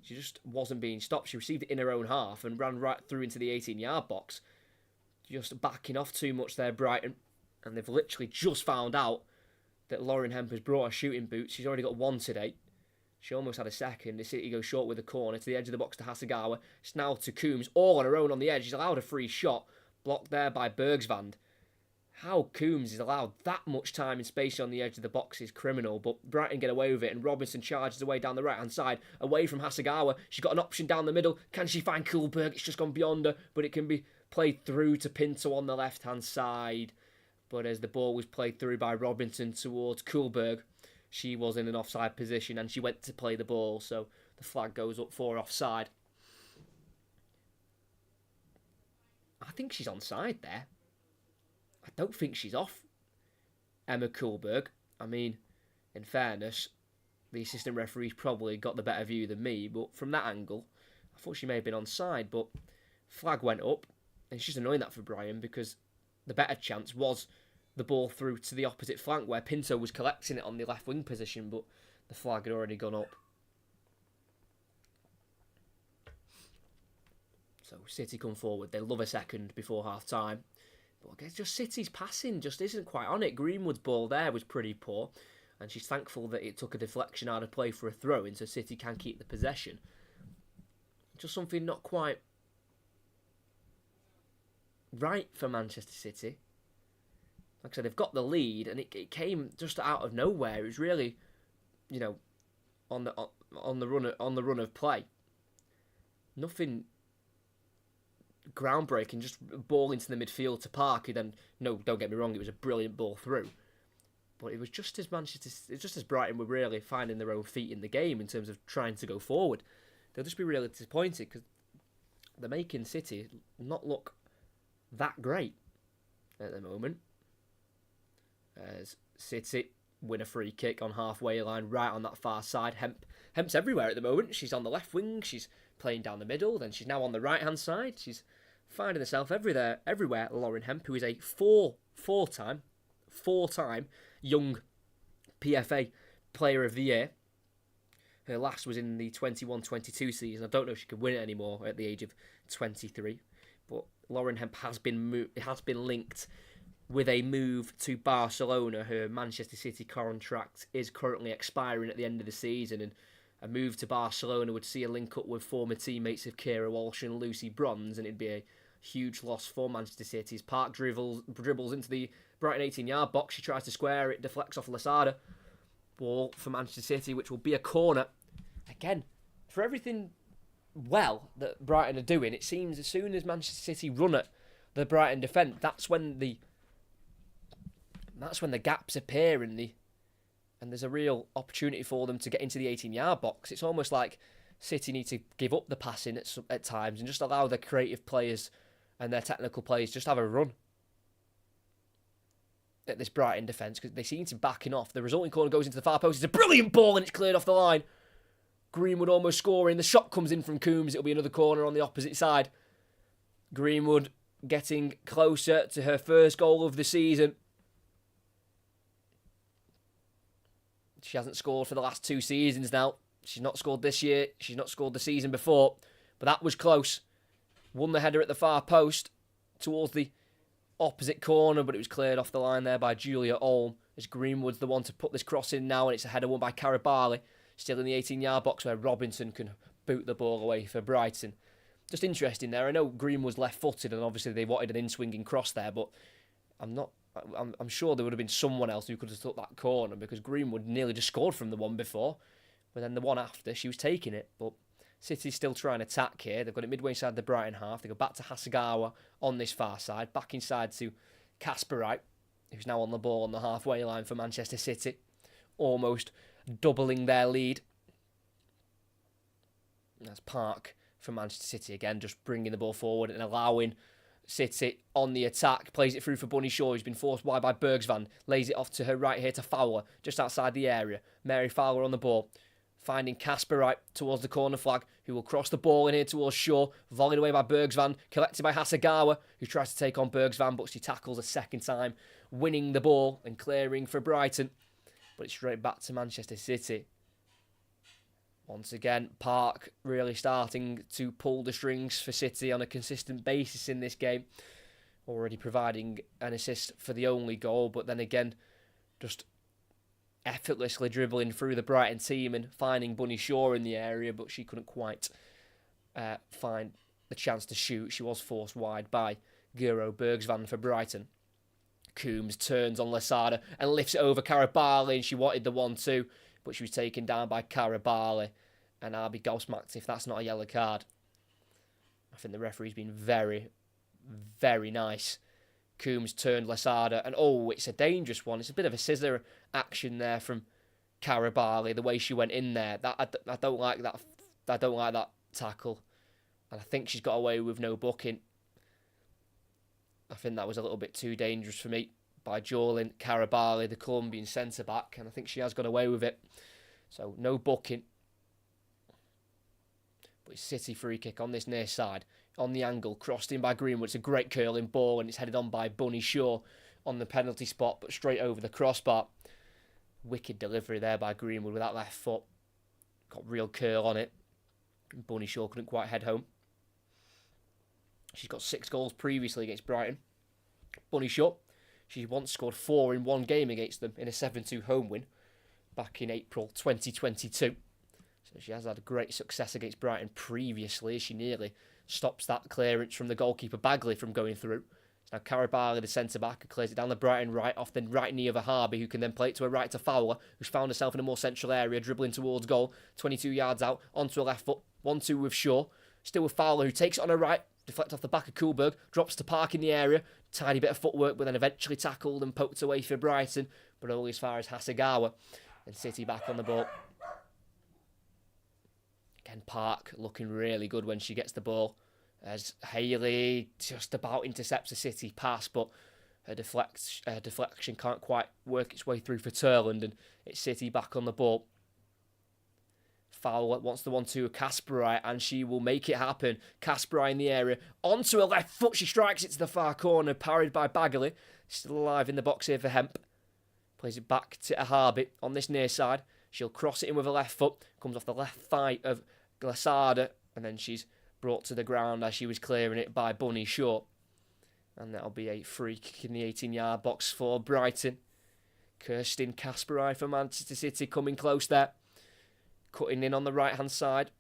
She just wasn't being stopped. She received it in her own half and ran right through into the 18-yard box. Just backing off too much there, Brighton. And they've literally just found out that Lauren Hemp has brought her shooting boots. She's already got one today. She almost had a second. The City goes short with a corner to the edge of the box to Hasegawa. It's now to Coombs, all on her own on the edge. She's allowed a free shot, blocked there by Bergsvand. How Coombs is allowed that much time and space on the edge of the box is criminal, but Brighton get away with it, and Robinson charges away down the right-hand side, away from Hasegawa. She's got an option down the middle. Can she find Kuhlberg? It's just gone beyond her, but it can be played through to Pinto on the left-hand side. But as the ball was played through by Robinson towards Kuhlberg, she was in an offside position and she went to play the ball, so the flag goes up for offside. I think she's onside there. I don't think she's off Emma Kuhlberg. I mean, in fairness, the assistant referee's probably got the better view than me, but from that angle, I thought she may have been onside, but flag went up, and it's just annoying that for Brian, because the better chance was the ball through to the opposite flank where Pinto was collecting it on the left wing position, but the flag had already gone up. So City come forward. They love a second before half-time. But I guess just City's passing just isn't quite on it. Greenwood's ball there was pretty poor, and she's thankful that it took a deflection out of play for a throw-in so City can keep the possession. Just something not quite right for Manchester City. Like I said, they've got the lead, and it came just out of nowhere. It was really, on the run of play. Nothing groundbreaking, just ball into the midfield to Park, who then, no, don't get me wrong, it was a brilliant ball through. But it was just as Brighton were really finding their own feet in the game in terms of trying to go forward. They'll just be really disappointed because they're making City not look that great at the moment. As City win a free kick on halfway line, right on that far side. Hemp's everywhere at the moment. She's on the left wing, she's playing down the middle, then she's now on the right hand side. She's finding herself everywhere. Lauren Hemp, who is a four-time young PFA Player of the Year. Her last was in the 21-22 season. I don't know if she could win it anymore at the age of 23. But Lauren Hemp has been linked with a move to Barcelona. Her Manchester City contract is currently expiring at the end of the season, and a move to Barcelona would see a link up with former teammates of Kira Walsh and Lucy Bronze, and it'd be a huge loss for Manchester City. As Park dribbles into the Brighton 18-yard box. She tries to square it, deflects off Lasada. Ball for Manchester City, which will be a corner. Again, for everything well that Brighton are doing, it seems as soon as Manchester City run at the Brighton defence, that's when the gaps appear and there's a real opportunity for them to get into the 18-yard box. It's almost like City need to give up the passing at times and just allow their creative players and their technical players just have a run at this Brighton defence, because they seem to be backing off. The resulting corner goes into the far post. It's a brilliant ball and it's cleared off the line. Greenwood almost scoring. The shot comes in from Coombs. It'll be another corner on the opposite side. Greenwood getting closer to her first goal of the season. She hasn't scored for the last 2 seasons now. She's not scored this year. She's not scored the season before. But that was close. Won the header at the far post towards the opposite corner, but it was cleared off the line there by Julia Olm, as Greenwood's the one to put this cross in now, and it's a header won by Carabali, still in the 18-yard box where Robinson can boot the ball away for Brighton. Just interesting there. I know Greenwood's left-footed, and obviously they wanted an in-swinging cross there, but I'm sure there would have been someone else who could have took that corner, because Greenwood nearly just scored from the one before, but then the one after, she was taking it. But City's still trying to attack here. They've got it midway inside the Brighton half. They go back to Hasegawa on this far side, back inside to Kasperite, who's now on the ball on the halfway line for Manchester City, almost doubling their lead. That's Park for Manchester City again, just bringing the ball forward and allowing City on the attack, plays it through for Bunny Shaw, who's been forced wide by Bergsvan, lays it off to her right here to Fowler, just outside the area. Mary Fowler on the ball, finding Casper right towards the corner flag, who will cross the ball in here towards Shaw, volleyed away by Bergsvan, collected by Hasegawa, who tries to take on Bergsvan, but she tackles a second time, winning the ball and clearing for Brighton. But it's straight back to Manchester City. Once again, Park really starting to pull the strings for City on a consistent basis in this game. Already providing an assist for the only goal, but then again, just effortlessly dribbling through the Brighton team and finding Bunny Shaw in the area, but she couldn't quite find the chance to shoot. She was forced wide by Guro Bergsvan for Brighton. Coombs turns on Lasada and lifts it over Karabali, and she wanted the 1-2, but she was taken down by Karabali, and I'll be gobsmacked if that's not a yellow card. I think the referee's been very, very nice. Coombs turned Lasada, and it's a dangerous one. It's a bit of a scissor action there from Karabali, the way she went in there. I don't like that. I don't like that tackle, and I think she's got away with no booking. I think that was a little bit too dangerous for me by Jorlin Karabali, the Colombian centre-back, and I think she has got away with it. So, no booking. But it's City free kick on this near side. On the angle, crossed in by Greenwood. It's a great curling ball, and it's headed on by Bunny Shaw on the penalty spot, but straight over the crossbar. Wicked delivery there by Greenwood with that left foot. Got real curl on it. Bunny Shaw couldn't quite head home. She's got 6 goals previously against Brighton. Bunny Shaw. She once scored 4 in one game against them in a 7-2 home win back in April 2022. So she has had a great success against Brighton previously, as she nearly stops that clearance from the goalkeeper Bagley from going through. Now Karabali, the centre-back, who clears it down the Brighton right off the right knee of a Harvey, who can then play it to a right to Fowler, who's found herself in a more central area, dribbling towards goal, 22 yards out, onto a left foot, 1-2 with Shaw. Still with Fowler, who takes it on her right, deflect off the back of Kuhlberg, drops to Park in the area, tiny bit of footwork, but then eventually tackled and poked away for Brighton, but only as far as Hasegawa. And City back on the ball. Again, Park looking really good when she gets the ball, as Haley just about intercepts a City pass, but her deflection can't quite work its way through for Turland, and it's City back on the ball. Fowler wants the 1-2 with Kasperai, and she will make it happen. Kasperai in the area, onto her left foot, she strikes it to the far corner, parried by Bagley. Still alive in the box here for Hemp. Plays it back to Ahabi on this near side. She'll cross it in with her left foot, comes off the left thigh of Glasada, and then she's brought to the ground as she was clearing it by Bunny Shaw. And that'll be a free kick in the 18-yard box for Brighton. Kirsten Kasperai for Manchester City coming close there. Cutting in on the right-hand side,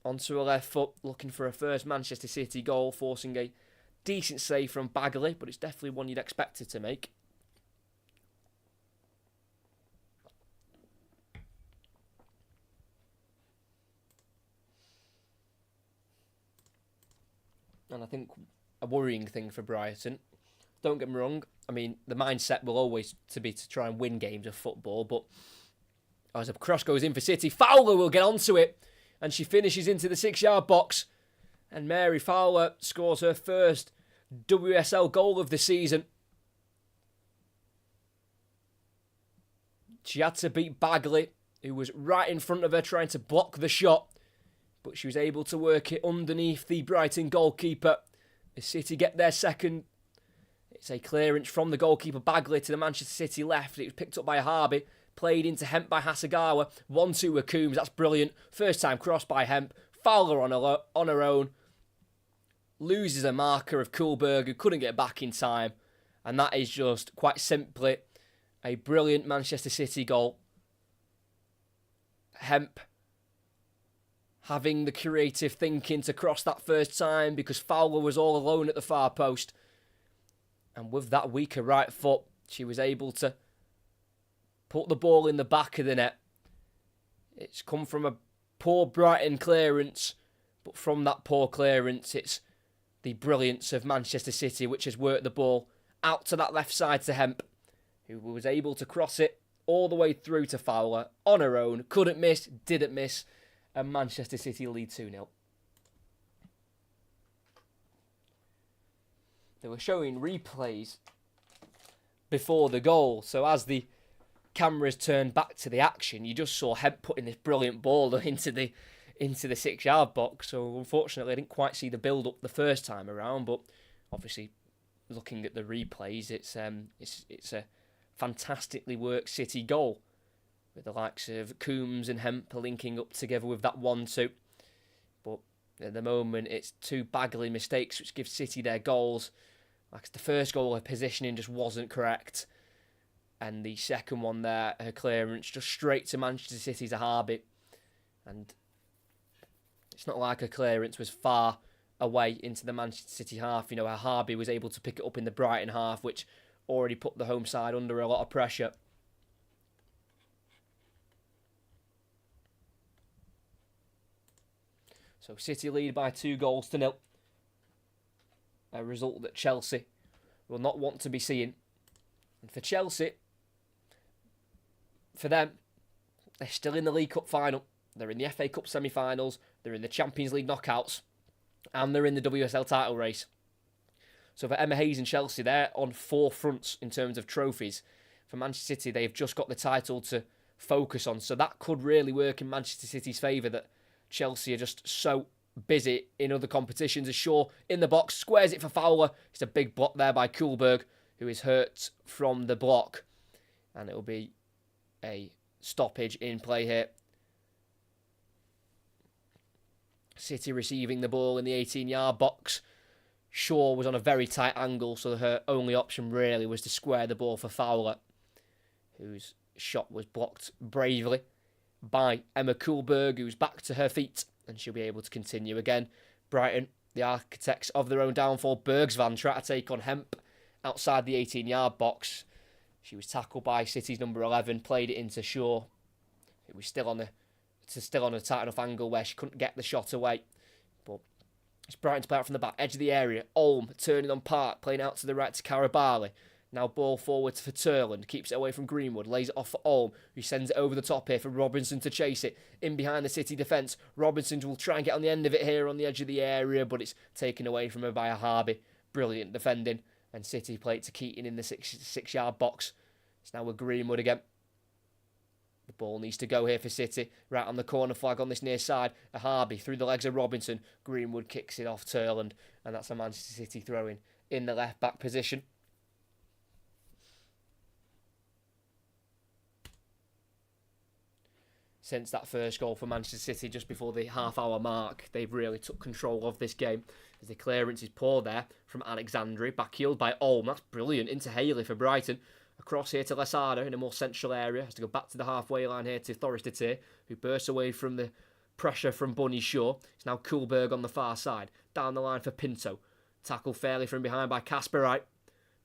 onto her left foot, looking for her first Manchester City goal, forcing a decent save from Bagley, but it's definitely one you'd expect her to make. And I think a worrying thing for Brighton, don't get me wrong, I mean, the mindset will always be to try and win games of football, but as a cross goes in for City, Fowler will get onto it, and she finishes into the 6-yard box, and Mary Fowler scores her first WSL goal of the season. She had to beat Bagley, who was right in front of her trying to block the shot, but she was able to work it underneath the Brighton goalkeeper. The City get their second. It's a clearance from the goalkeeper Bagley to the Manchester City left. It was picked up by Harvey, played into Hemp by Hasegawa. 1-2 with Coombs, that's brilliant. First time cross by Hemp. Fowler on her own. Loses a marker of Kuhlberg, who couldn't get back in time. And that is just, quite simply, a brilliant Manchester City goal. Hemp having the creative thinking to cross that first time because Fowler was all alone at the far post. And with that weaker right foot, she was able to put the ball in the back of the net. It's come from a poor Brighton clearance, but from that poor clearance, it's the brilliance of Manchester City, which has worked the ball out to that left side to Hemp, who was able to cross it all the way through to Fowler on her own. Couldn't miss, didn't miss, and Manchester City lead 2-0. they were showing replays before the goal. So as the cameras turned back to the action, you just saw Hemp putting this brilliant ball into the 6-yard box. So unfortunately, I didn't quite see the build-up the first time around, but obviously, looking at the replays, it's a fantastically worked City goal, with the likes of Coombs and Hemp linking up together with that 1-2. But at the moment, it's two Bagley mistakes which give City their goals. Like the first goal, her positioning just wasn't correct. And the second one there, her clearance just straight to Manchester City's Harby. And it's not like her clearance was far away into the Manchester City half. You know, her Harby was able to pick it up in the Brighton half, which already put the home side under a lot of pressure. So City lead by 2-0. A result that Chelsea will not want to be seeing. And for Chelsea, for them, they're still in the League Cup final. They're in the FA Cup semi-finals. They're in the Champions League knockouts. And they're in the WSL title race. So for Emma Hayes and Chelsea, they're on 4 fronts in terms of trophies. For Manchester City, they've just got the title to focus on. So that could really work in Manchester City's favour, that Chelsea are just so busy in other competitions. As Shaw in the box, squares it for Fowler. It's a big block there by Kuhlberg, who is hurt from the block. And it will be a stoppage in play here. City receiving the ball in the 18-yard box. Shaw was on a very tight angle, so her only option really was to square the ball for Fowler, whose shot was blocked bravely by Emma Kuhlberg, who's back to her feet, and she'll be able to continue again. Brighton, the architects of their own downfall. Bergsvan tried to take on Hemp outside the 18-yard box. She was tackled by City's number 11, played it into Shaw. It was still on a tight enough angle where she couldn't get the shot away. But it's Brighton to play out from the back edge of the area. Ulm turning on Park, playing out to the right to Karabali. Now ball forward for Turland, keeps it away from Greenwood, lays it off for Ulm, who sends it over the top here for Robinson to chase it. In behind the City defence, Robinson will try and get on the end of it here on the edge of the area, but it's taken away from her by a Harby. Brilliant defending, and City play it to Keating in the 6-yard box. It's now with Greenwood again. The ball needs to go here for City, right on the corner flag on this near side. A Harby through the legs of Robinson. Greenwood kicks it off Turland, and that's a Manchester City throw-in in the left-back position. Since that first goal for Manchester City just before the half-hour mark, they've really took control of this game, as the clearance is poor there from Alexandri, back-heeled by Ulm. That's brilliant, into Haley for Brighton. Across here to Lesada in a more central area. Has to go back to the halfway line here to Thorstadter, who bursts away from the pressure from Bunny Shaw. It's now Kuhlberg on the far side. Down the line for Pinto. Tackled fairly from behind by Kasperite,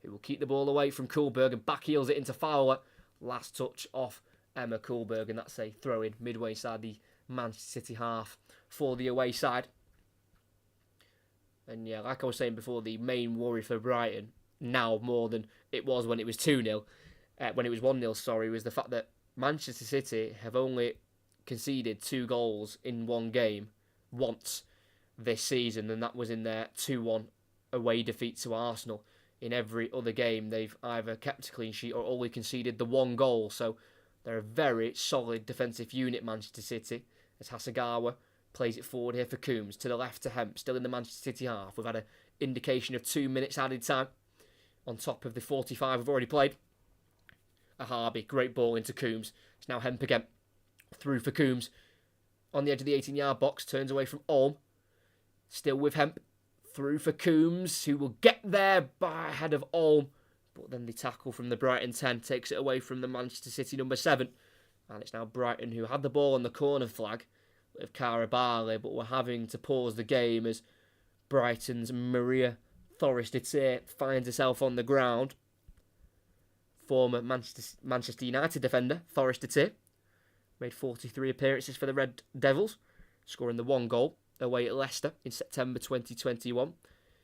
who will keep the ball away from Kuhlberg and backheels it into Fowler. Last touch off Emma Kuhlberg, and that's a throw-in midway side the Manchester City half for the away side. And yeah, like I was saying before, the main worry for Brighton now more than it was when it was 2-0, when it was 1-0, sorry, was the fact that Manchester City have only conceded 2 goals in one game once this season, and that was in their 2-1 away defeat to Arsenal. In every other game, they've either kept a clean sheet or only conceded the 1 goal, so they're a very solid defensive unit, Manchester City, as Hasegawa plays it forward here for Coombs, to the left to Hemp, still in the Manchester City half. We've had an indication of 2 minutes added time on top of the 45 we've already played. A Harby, great ball into Coombs. It's now Hemp again. Through for Coombs. On the edge of the 18-yard box, turns away from Ulm. Still with Hemp. Through for Coombs, who will get there by ahead of Ulm. But then the tackle from the Brighton 10 takes it away from the Manchester City number 7. And it's now Brighton who had the ball on the corner flag with Karabali, but we're having to pause the game as Brighton's Maria Thorstadter finds herself on the ground. Former Manchester United defender, Thorstadter, made 43 appearances for the Red Devils, scoring the 1 goal away at Leicester in September 2021.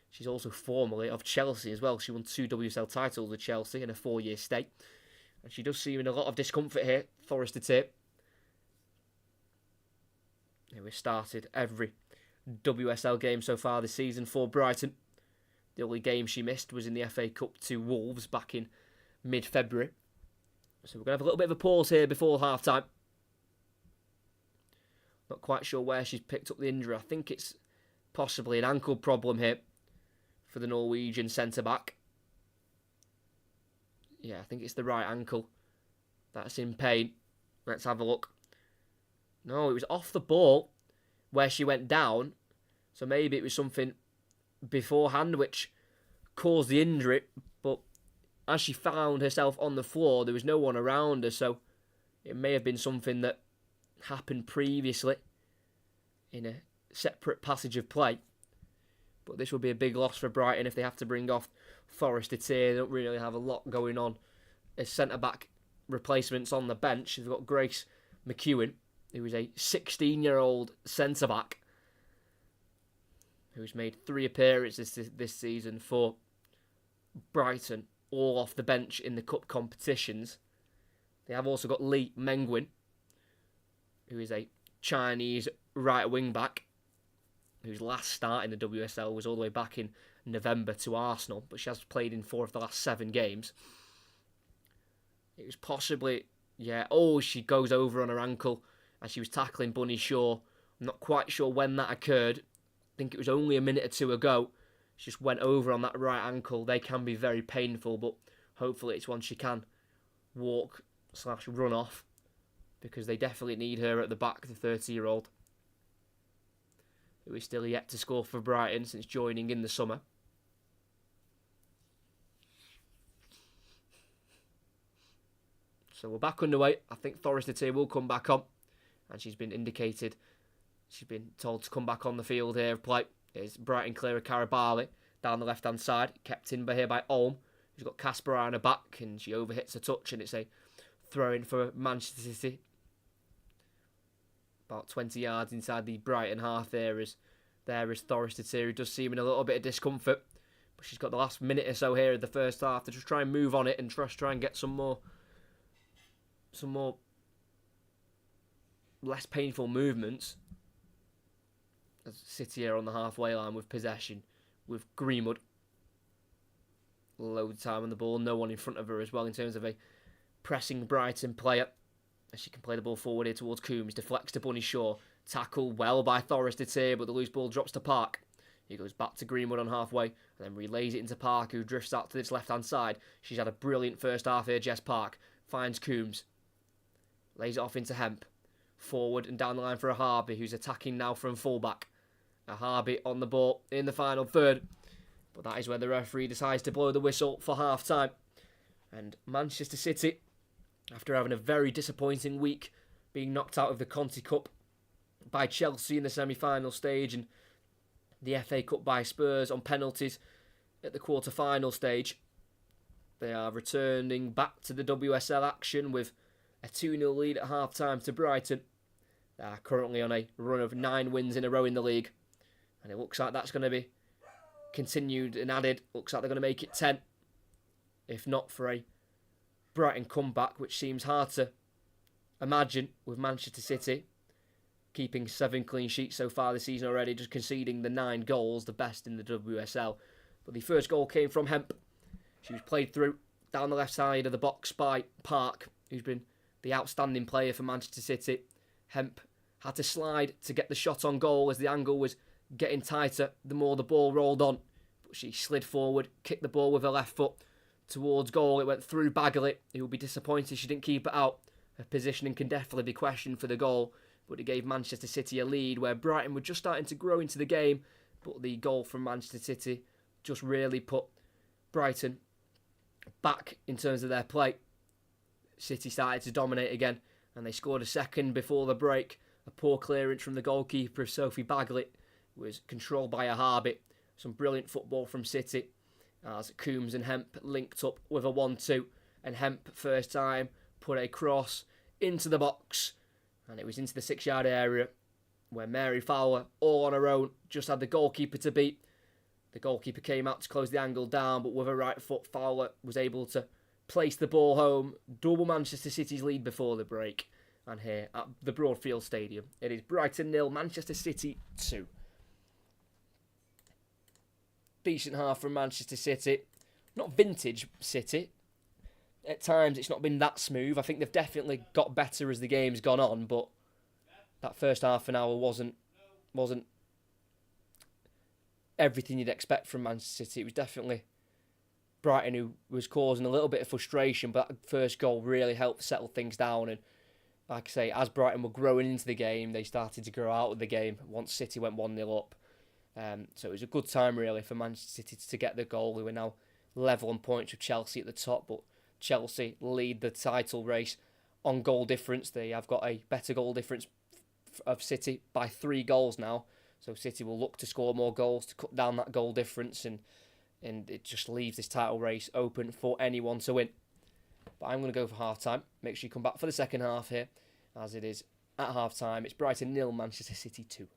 She's also formerly of Chelsea as well. She won 2 WSL titles with Chelsea in a 4-year stay. And she does seem in a lot of discomfort here, Thorstadter, who has started every WSL game so far this season for Brighton. The only game she missed was in the FA Cup to Wolves back in mid-February. So we're going to have a little bit of a pause here before half-time. Not quite sure where she's picked up the injury. I think it's possibly an ankle problem here for the Norwegian centre-back. Yeah, I think it's the right ankle that's in pain. Let's have a look. No, it was off the ball where she went down. So maybe it was something beforehand which caused the injury. But as she found herself on the floor, there was no one around her. So it may have been something that happened previously in a separate passage of play. But this will be a big loss for Brighton if they have to bring off Forrester Tier. They don't really have a lot going on as centre-back replacements on the bench. They've got Grace McEwen, who is a 16-year-old centre-back who's made 3 appearances this season for Brighton, all off the bench in the cup competitions. They have also got Lee Mengwin, who is a Chinese right wing-back, whose last start in the WSL was all the way back in November to Arsenal, but she has played in 4 of the last 7 games. It was possibly, she goes over on her ankle as she was tackling Bunny Shaw. I'm not quite sure when that occurred. I think it was only a minute or 2 ago. She just went over on that right ankle. They can be very painful, but hopefully it's one she can walk/run off, because they definitely need her at the back, the 30-year-old, who is still yet to score for Brighton since joining in the summer. So we're back underway. I think Forrester Tier will come back on, and she's been told to come back on the field here of play. It's Brighton clear of Karabali down the left-hand side, kept in here by Olm, who's got Casper on her back, and she overhits a touch, and it's a throw-in for Manchester City. About 20 yards inside the Brighton half there is Forrester Tier, who does seem in a little bit of discomfort. But she's got the last minute or so here of the first half to just try and move on it and try and get some more less painful movements. As City are on the halfway line with possession, with Greenwood. Loads of time on the ball, no one in front of her as well in terms of a pressing Brighton player. As she can play the ball forward here towards Coombs, deflects to Bunny Shaw. Tackled well by Forrester Tier, but the loose ball drops to Park. He goes back to Greenwood on halfway, and then relays it into Park, who drifts out to this left-hand side. She's had a brilliant first half here, Jess Park. Finds Coombs. Lays it off into Hemp. Forward and down the line for a Harby, who's attacking now from fullback. A Harby on the ball in the final third. But that is where the referee decides to blow the whistle for half-time. And Manchester City, after having a very disappointing week, being knocked out of the Conti Cup by Chelsea in the semi-final stage and the FA Cup by Spurs on penalties at the quarter-final stage, they are returning back to the WSL action with a 2-0 lead at half-time to Brighton. They are currently on a run of 9 wins in a row in the league, and it looks like that's going to be continued and added. Looks like they're going to make it 10, if not for a Brighton comeback, which seems hard to imagine with Manchester City keeping 7 clean sheets so far this season already, just conceding the 9 goals, the best in the WSL. But the first goal came from Hemp. She was played through down the left side of the box by Park, who's been the outstanding player for Manchester City. Hemp had to slide to get the shot on goal as the angle was getting tighter the more the ball rolled on. But she slid forward, kicked the ball with her left foot towards goal. It went through Bagley, who will be disappointed she didn't keep it out. Her positioning can definitely be questioned for the goal, but it gave Manchester City a lead where Brighton were just starting to grow into the game, but the goal from Manchester City just really put Brighton back in terms of their play. City started to dominate again, and they scored a second before the break. A poor clearance from the goalkeeper, Sophie Bagley, was controlled by a Harby. Some brilliant football from City as Coombs and Hemp linked up with a 1-2, and Hemp first time put a cross into the box, and it was into the 6-yard area where Mary Fowler, all on her own, just had the goalkeeper to beat. The goalkeeper came out to close the angle down, but with her right foot, Fowler was able to place the ball home. Double Manchester City's lead before the break. And here at the Broadfield Stadium, it is Brighton 0, Manchester City 2. Decent half from Manchester City. Not vintage City. At times it's not been that smooth. I think they've definitely got better as the game's gone on, but that first half an hour wasn't everything you'd expect from Manchester City. It was definitely Brighton who was causing a little bit of frustration, but that first goal really helped settle things down. And like I say, as Brighton were growing into the game, they started to grow out of the game once City went 1-0 up. So it was a good time really for Manchester City to get the goal. We were now level on points with Chelsea at the top, but Chelsea lead the title race on goal difference. They have got a better goal difference of City by 3 goals now. So City will look to score more goals to cut down that goal difference, and it just leaves this title race open for anyone to win. But I'm going to go for half-time. Make sure you come back for the second half here, as it is at half-time. It's Brighton 0, Manchester City 2.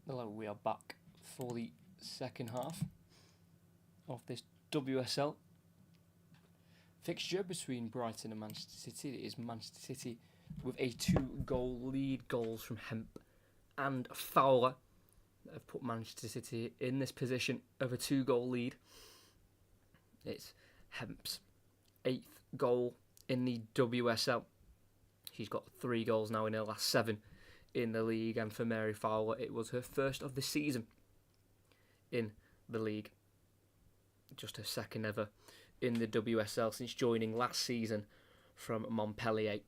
Hello, we are back for the second half of this WSL fixture between Brighton and Manchester City. It is Manchester City with a 2-goal lead, goals from Hemp and Fowler that have put Manchester City in this position of a 2-goal lead. It's Hemp's 8th goal in the WSL. She's got 3 goals now in her last 7 in the league, and for Mary Fowler it was her first of the season in the league. Just her second ever in the WSL since joining last season from Montpellier.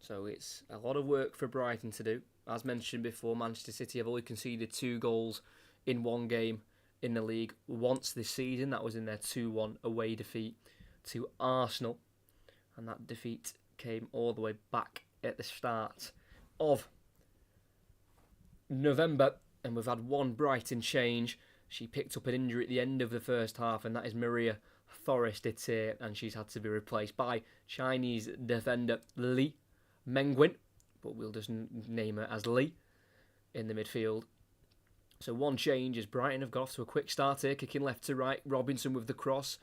So it's a lot of work for Brighton to do. As mentioned before, Manchester City have only conceded 2 goals in one game in the league once this season. That was in their 2-1 away defeat to Arsenal, and that defeat came all the way back at the start of November, and we've had one Brighton change. She picked up an injury at the end of the first half, and that is Maria Forrest-Etier, and she's had to be replaced by Chinese defender Li Mengwin, but we'll just name her as Li in the midfield. So one change as Brighton have got off to a quick start here, kicking left to right. Robinson with the cross,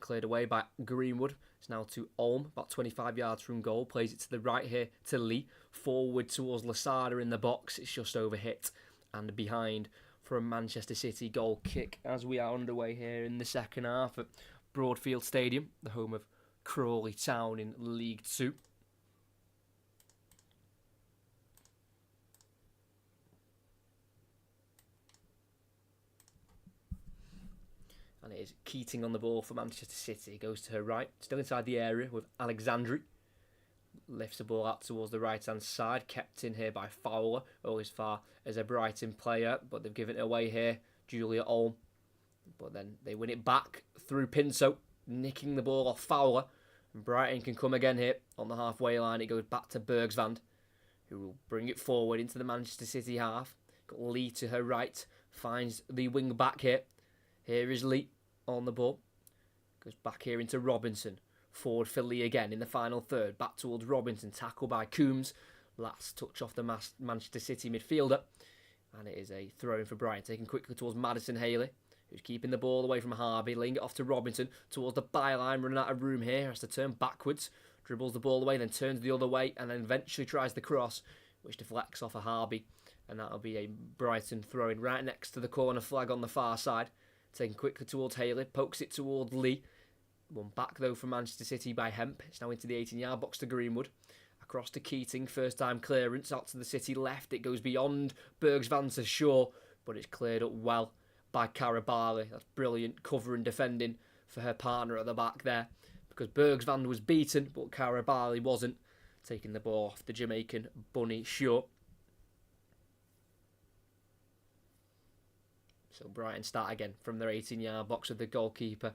cleared away by Greenwood. It's now to Ulm, about 25 yards from goal. Plays it to the right here to Lee. Forward towards Lasada in the box. It's just over hit and behind for a Manchester City goal kick as we are underway here in the second half at Broadfield Stadium, the home of Crawley Town in League 2. And it is Keating on the ball for Manchester City. Goes to her right, still inside the area with Alexandri. Lifts the ball out towards the right-hand side. Kept in here by Fowler, always far as a Brighton player, but they've given it away here. Julia Ulm. But then they win it back through Pinto, nicking the ball off Fowler. And Brighton can come again here on the halfway line. It goes back to Bergsvand, who will bring it forward into the Manchester City half. Got Lee to her right. Finds the wing back here. Here is Lee on the ball. Goes back here into Robinson. Forward for Lee again in the final third. Back towards Robinson. Tackle by Coombs. Last touch off the Manchester City midfielder. And it is a throw in for Brighton. Taken quickly towards Madison Haley, who's keeping the ball away from Harvey. Laying it off to Robinson towards the byline. Running out of room here. Has to turn backwards. Dribbles the ball away. Then turns the other way. And then eventually tries the cross, which deflects off of Harvey. And that'll be a Brighton throw in right next to the corner flag on the far side. Taken quickly towards Haley, pokes it towards Lee. One back though from Manchester City by Hemp. It's now into the 18-yard box to Greenwood. Across to Keating, first time clearance out to the City left. It goes beyond Bergsvand to Shaw, but it's cleared up well by Karabali. That's brilliant cover and defending for her partner at the back there, because Bergsvand was beaten, but Karabali wasn't. Taking the ball off the Jamaican Bunny Shaw. So Brighton start again from their 18-yard box with the goalkeeper,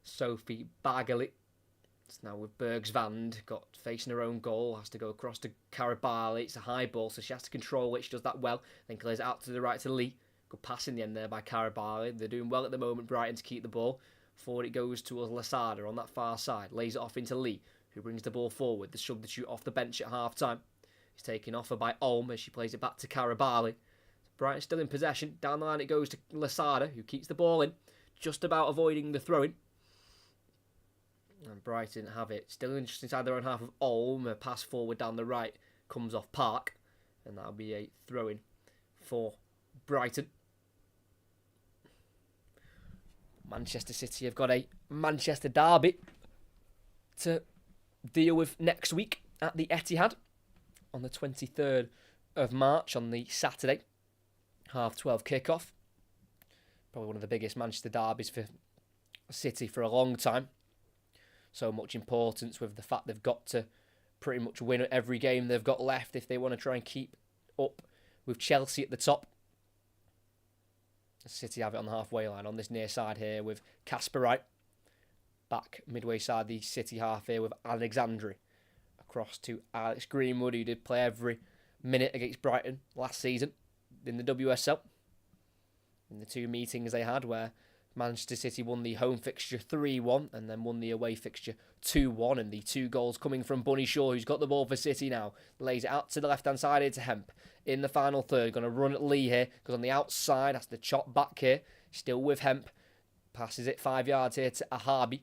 Sophie Bagley. It's now with Bergsvand, got facing her own goal, has to go across to Karabali. It's a high ball, so she has to control it. She does that well, then clears it out to the right to Lee. Good pass in the end there by Karabali. They're doing well at the moment, Brighton, to keep the ball. Forward it goes towards Lasada on that far side. Lays it off into Lee, who brings the ball forward. The substitute off the bench at half-time. He's taken off by Ulm as she plays it back to Karabali. Brighton still in possession. Down the line it goes to Lasada, who keeps the ball in, just about avoiding the throw-in. And Brighton have it still just inside their own half of Ulm. A pass forward down the right comes off Park, and that'll be a throw-in for Brighton. Manchester City have got a Manchester derby to deal with next week at the Etihad on the 23rd of March on the Saturday. 12:30 kickoff. Probably one of the biggest Manchester derbies for City for a long time. So much importance with the fact they've got to pretty much win every game they've got left if they want to try and keep up with Chelsea at the top. City have it on the halfway line on this near side here with Casper Wright. Back midway side the City half here with Alexandri. Across to Alex Greenwood, who did play every minute against Brighton last season in the WSL. In the 2 meetings they had where Manchester City won the home fixture 3-1 and then won the away fixture 2-1. And the 2 goals coming from Bunny Shaw, who's got the ball for City now. Lays it out to the left-hand side here to Hemp. In the final third, going to run at Lee here. Goes on the outside, has to chop back here. Still with Hemp. Passes it 5 yards here to Ahabi.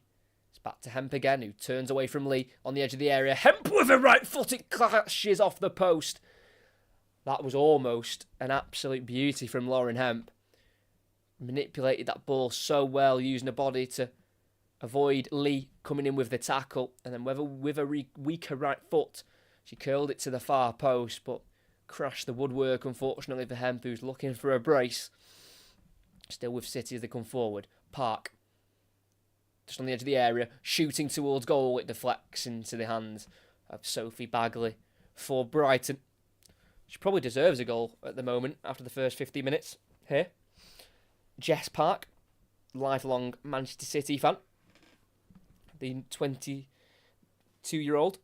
It's back to Hemp again, who turns away from Lee on the edge of the area. Hemp with a right foot, it clashes off the post. That was almost an absolute beauty from Lauren Hemp. Manipulated that ball so well, using her body to avoid Lee coming in with the tackle. And then with a weaker right foot, she curled it to the far post, but crashed the woodwork, unfortunately, for Hemp, who's looking for a brace. Still with City as they come forward. Park, just on the edge of the area, shooting towards goal. It deflects into the hands of Sophie Bagley for Brighton. She probably deserves a goal at the moment after the first 50 minutes here. Jess Park, lifelong Manchester City fan. The 22-year-old.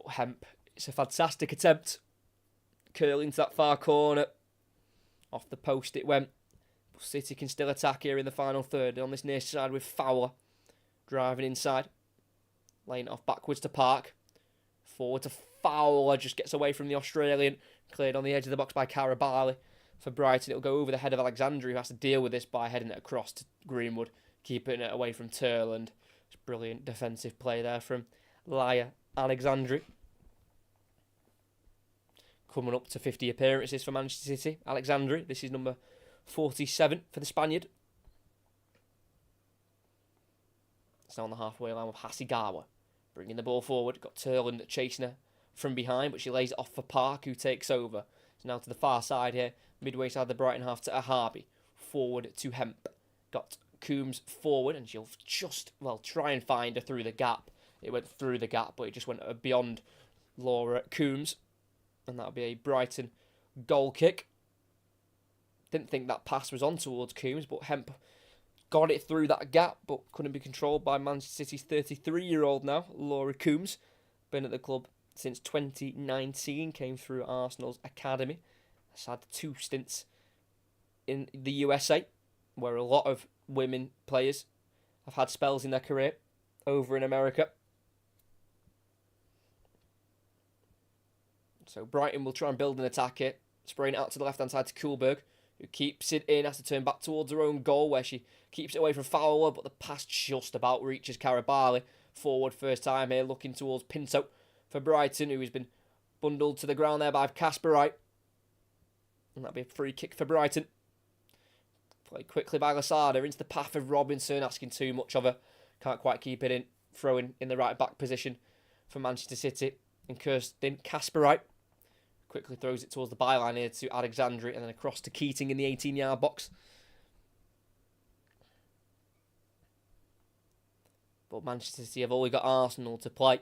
Hemp, it's a fantastic attempt. Curling to that far corner. Off the post it went. City can still attack here in the final third. On this near side with Fowler. Driving inside. Laying it off backwards to Park. Forward to Fowler. Just gets away from the Australian. Cleared on the edge of the box by Carabali. For Brighton, it'll go over the head of Alexandri, who has to deal with this by heading it across to Greenwood, keeping it away from Turland. It's brilliant defensive play there from Laia Alexandri. Coming up to 50 appearances for Manchester City. Alexandri, this is number 47 for the Spaniard. It's now on the halfway line with Hasegawa, bringing the ball forward. Got Turland chasing her from behind, but she lays it off for Park, who takes over. It's now to the far side here. Midway side of the Brighton half to Ahabi. Forward to Hemp. Got Coombs forward, and she'll just, try and find her through the gap. It went through the gap, but it just went beyond Laura Coombs. And that'll be a Brighton goal kick. Didn't think that pass was on towards Coombs, but Hemp got it through that gap, but couldn't be controlled by Manchester City's 33-year-old now, Laura Coombs. Been at the club since 2019, came through Arsenal's academy. Has had 2 stints in the USA, where a lot of women players have had spells in their career over in America. So Brighton will try and build an attack here, spraying it out to the left-hand side to Kuhlberg, who keeps it in, has to turn back towards her own goal, where she keeps it away from Fowler, but the pass just about reaches Carabali. Forward first time here, looking towards Pinto for Brighton, who has been bundled to the ground there by Casper Wright. And that'll be a free kick for Brighton. Played quickly by Lasada into the path of Robinson, asking too much of her. Can't quite keep it in. Throwing in the right back position for Manchester City. And Kirsten Casper Wright quickly throws it towards the byline here to Alexandri, and then across to Keating in the 18-yard box. But Manchester City have only got Arsenal to play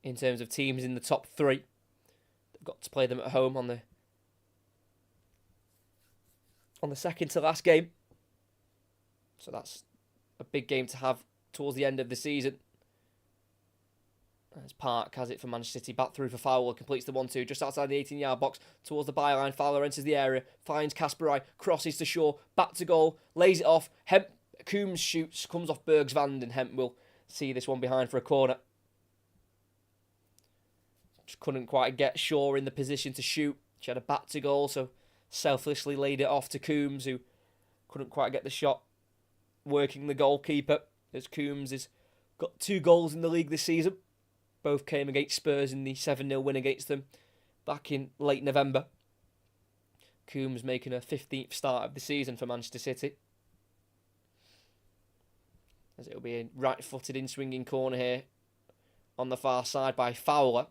in terms of teams in the top 3. They've got to play them at home on the second to last game. So that's a big game to have towards the end of the season. As Park has it for Manchester City, back through for Fowler, completes the 1-2, just outside the 18-yard box, towards the byline. Fowler enters the area, finds Casper Wright, crosses to Shaw, back to goal, lays it off. Hemp, Coombs shoots, comes off Berg's Van, and Hemp will see this one behind for a corner. Just couldn't quite get Shaw in the position to shoot. She had a back to goal, so selflessly laid it off to Coombs, who couldn't quite get the shot. Working the goalkeeper, as Coombs has got 2 goals in the league this season. Both came against Spurs in the 7-0 win against them back in late November. Coombs making her 15th start of the season for Manchester City. As it'll be a right-footed in-swinging corner here on the far side by Fowler.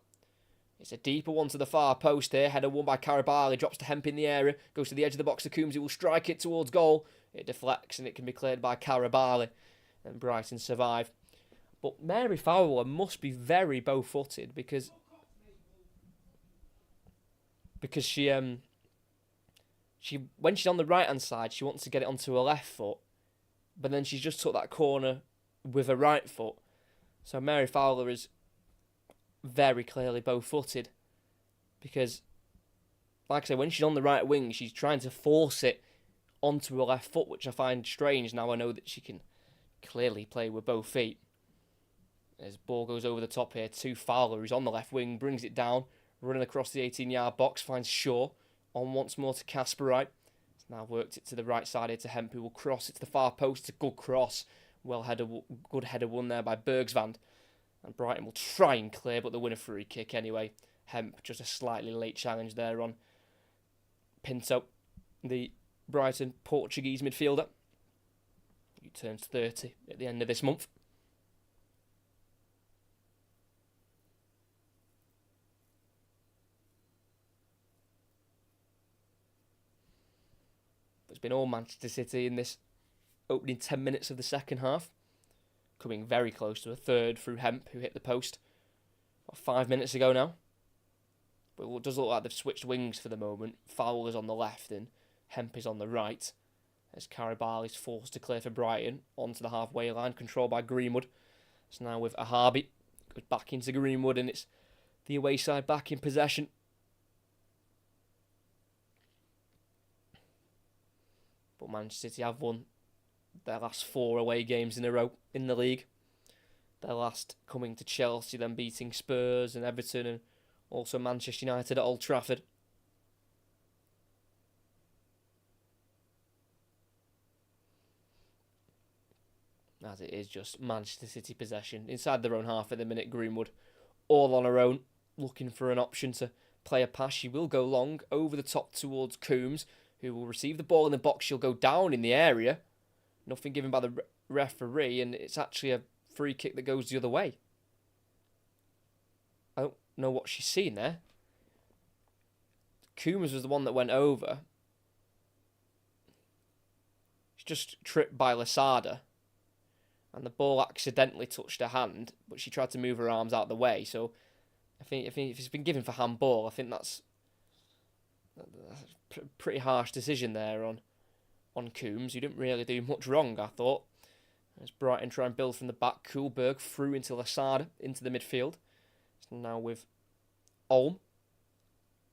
It's a deeper one to the far post here. Header won by Carabali. Drops to Hemp in the area. Goes to the edge of the box to Coombs, who will strike it towards goal. It deflects and it can be cleared by Carabali. And Brighton survive. But Mary Fowler must be very bow-footed because she when she's on the right-hand side, she wants to get it onto her left foot. But then she's just took that corner with her right foot. So Mary Fowler is very clearly bow-footed. Because, like I say, when she's on the right wing, she's trying to force it onto her left foot, which I find strange. Now I know that she can clearly play with both feet. As ball goes over the top here to Fowler, who's on the left wing, brings it down, running across the 18-yard box, finds Shaw, on once more to Kasperite. He's now worked it to the right side here to Hemp, who will cross it to the far post. It's a good cross. Good header won there by Bergsvand. And Brighton will try and clear, but they win a free kick anyway. Hemp, just a slightly late challenge there on Pinto, the Brighton Portuguese midfielder, who turns 30 at the end of this month. It's been all Manchester City in this opening 10 minutes of the second half. Coming very close to a third through Hemp, who hit the post 5 minutes ago now. But it does look like they've switched wings for the moment. Fowler's on the left and Hemp is on the right. As Carabal is forced to clear for Brighton onto the halfway line, controlled by Greenwood. It's now with Ahabi. Goes back into Greenwood and it's the away side back in possession. But Manchester City have won their last 4 away games in a row in the league. Their last coming to Chelsea, then beating Spurs and Everton and also Manchester United at Old Trafford. As it is just Manchester City possession inside their own half at the minute. Greenwood all on her own, looking for an option to play a pass. She will go long over the top towards Coombs, who will receive the ball in the box. She'll go down in the area. Nothing given by the referee, and it's actually a free kick that goes the other way. I don't know what she's seen there. Coombs was the one that went over. She's just tripped by Lasada, and the ball accidentally touched her hand, but she tried to move her arms out of the way. So I think if it's been given for handball, I think that's a pretty harsh decision there on Coombs. You didn't really do much wrong, I thought. As Brighton try and build from the back, Kuhlberg through into Lasada, into the midfield. So now with Olm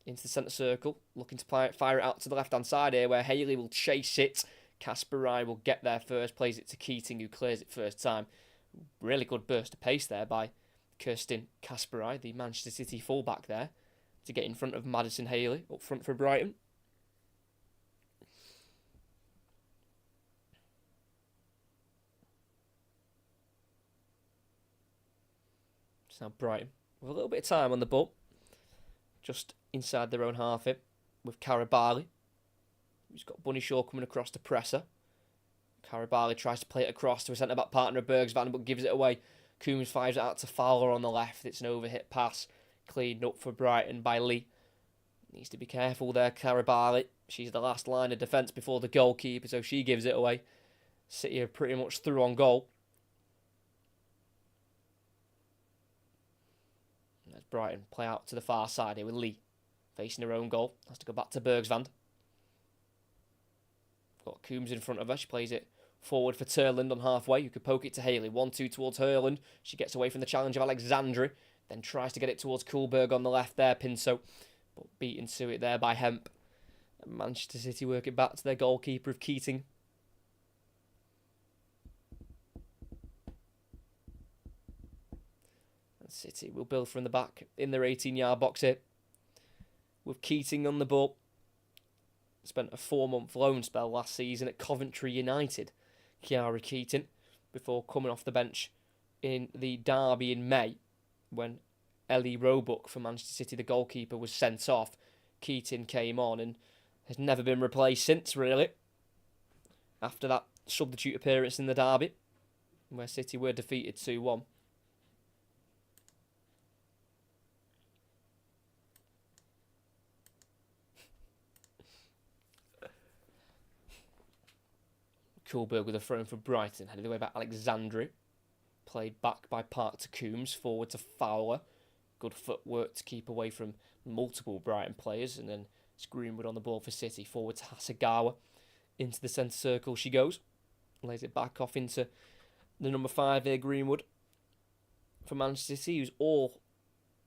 into the centre circle, looking to fire it out to the left-hand side here, where Haley will chase it. Kasperaj will get there first, plays it to Keating, who clears it first time. Really good burst of pace there by Kirsten Kasperaj, the Manchester City fullback there, to get in front of Madison Haley, up front for Brighton. So now Brighton with a little bit of time on the ball, just inside their own half it, with Carabali, who's got Bunny Shaw coming across to presser. Carabali tries to play it across to a centre-back partner of Bergsvand, but gives it away. Coombs fires it out to Fowler on the left. It's an overhit pass, cleaned up for Brighton by Lee. Needs to be careful there, Carabali. She's the last line of defence before the goalkeeper, so she gives it away. City are pretty much through on goal. As Brighton play out to the far side here with Lee facing her own goal. Has to go back to Bergsvand. Got Coombs in front of her. She plays it forward for Turland on halfway, who could poke it to Haley. 1-2 towards Hurland. She gets away from the challenge of Alexandri, then tries to get it towards Kuhlberg on the left there, Pinto, but beaten to it there by Hemp. And Manchester City work it back to their goalkeeper of Keating. And City will build from the back in their 18-yard box here, with Keating on the ball. Spent a 4-month loan spell last season at Coventry United, Chiara Keating, before coming off the bench in the derby in May when Ellie Roebuck for Manchester City, the goalkeeper, was sent off. Keating came on and has never been replaced since, really, after that substitute appearance in the derby where City were defeated 2-1. Kuhlberg with a throw in for Brighton, headed away by Alexandri. Played back by Park to Coombs, forward to Fowler. Good footwork to keep away from multiple Brighton players, and then it's Greenwood on the ball for City, forward to Hasegawa. Into the centre circle she goes. Lays it back off into the number 5 here, Greenwood. For Manchester City, who's all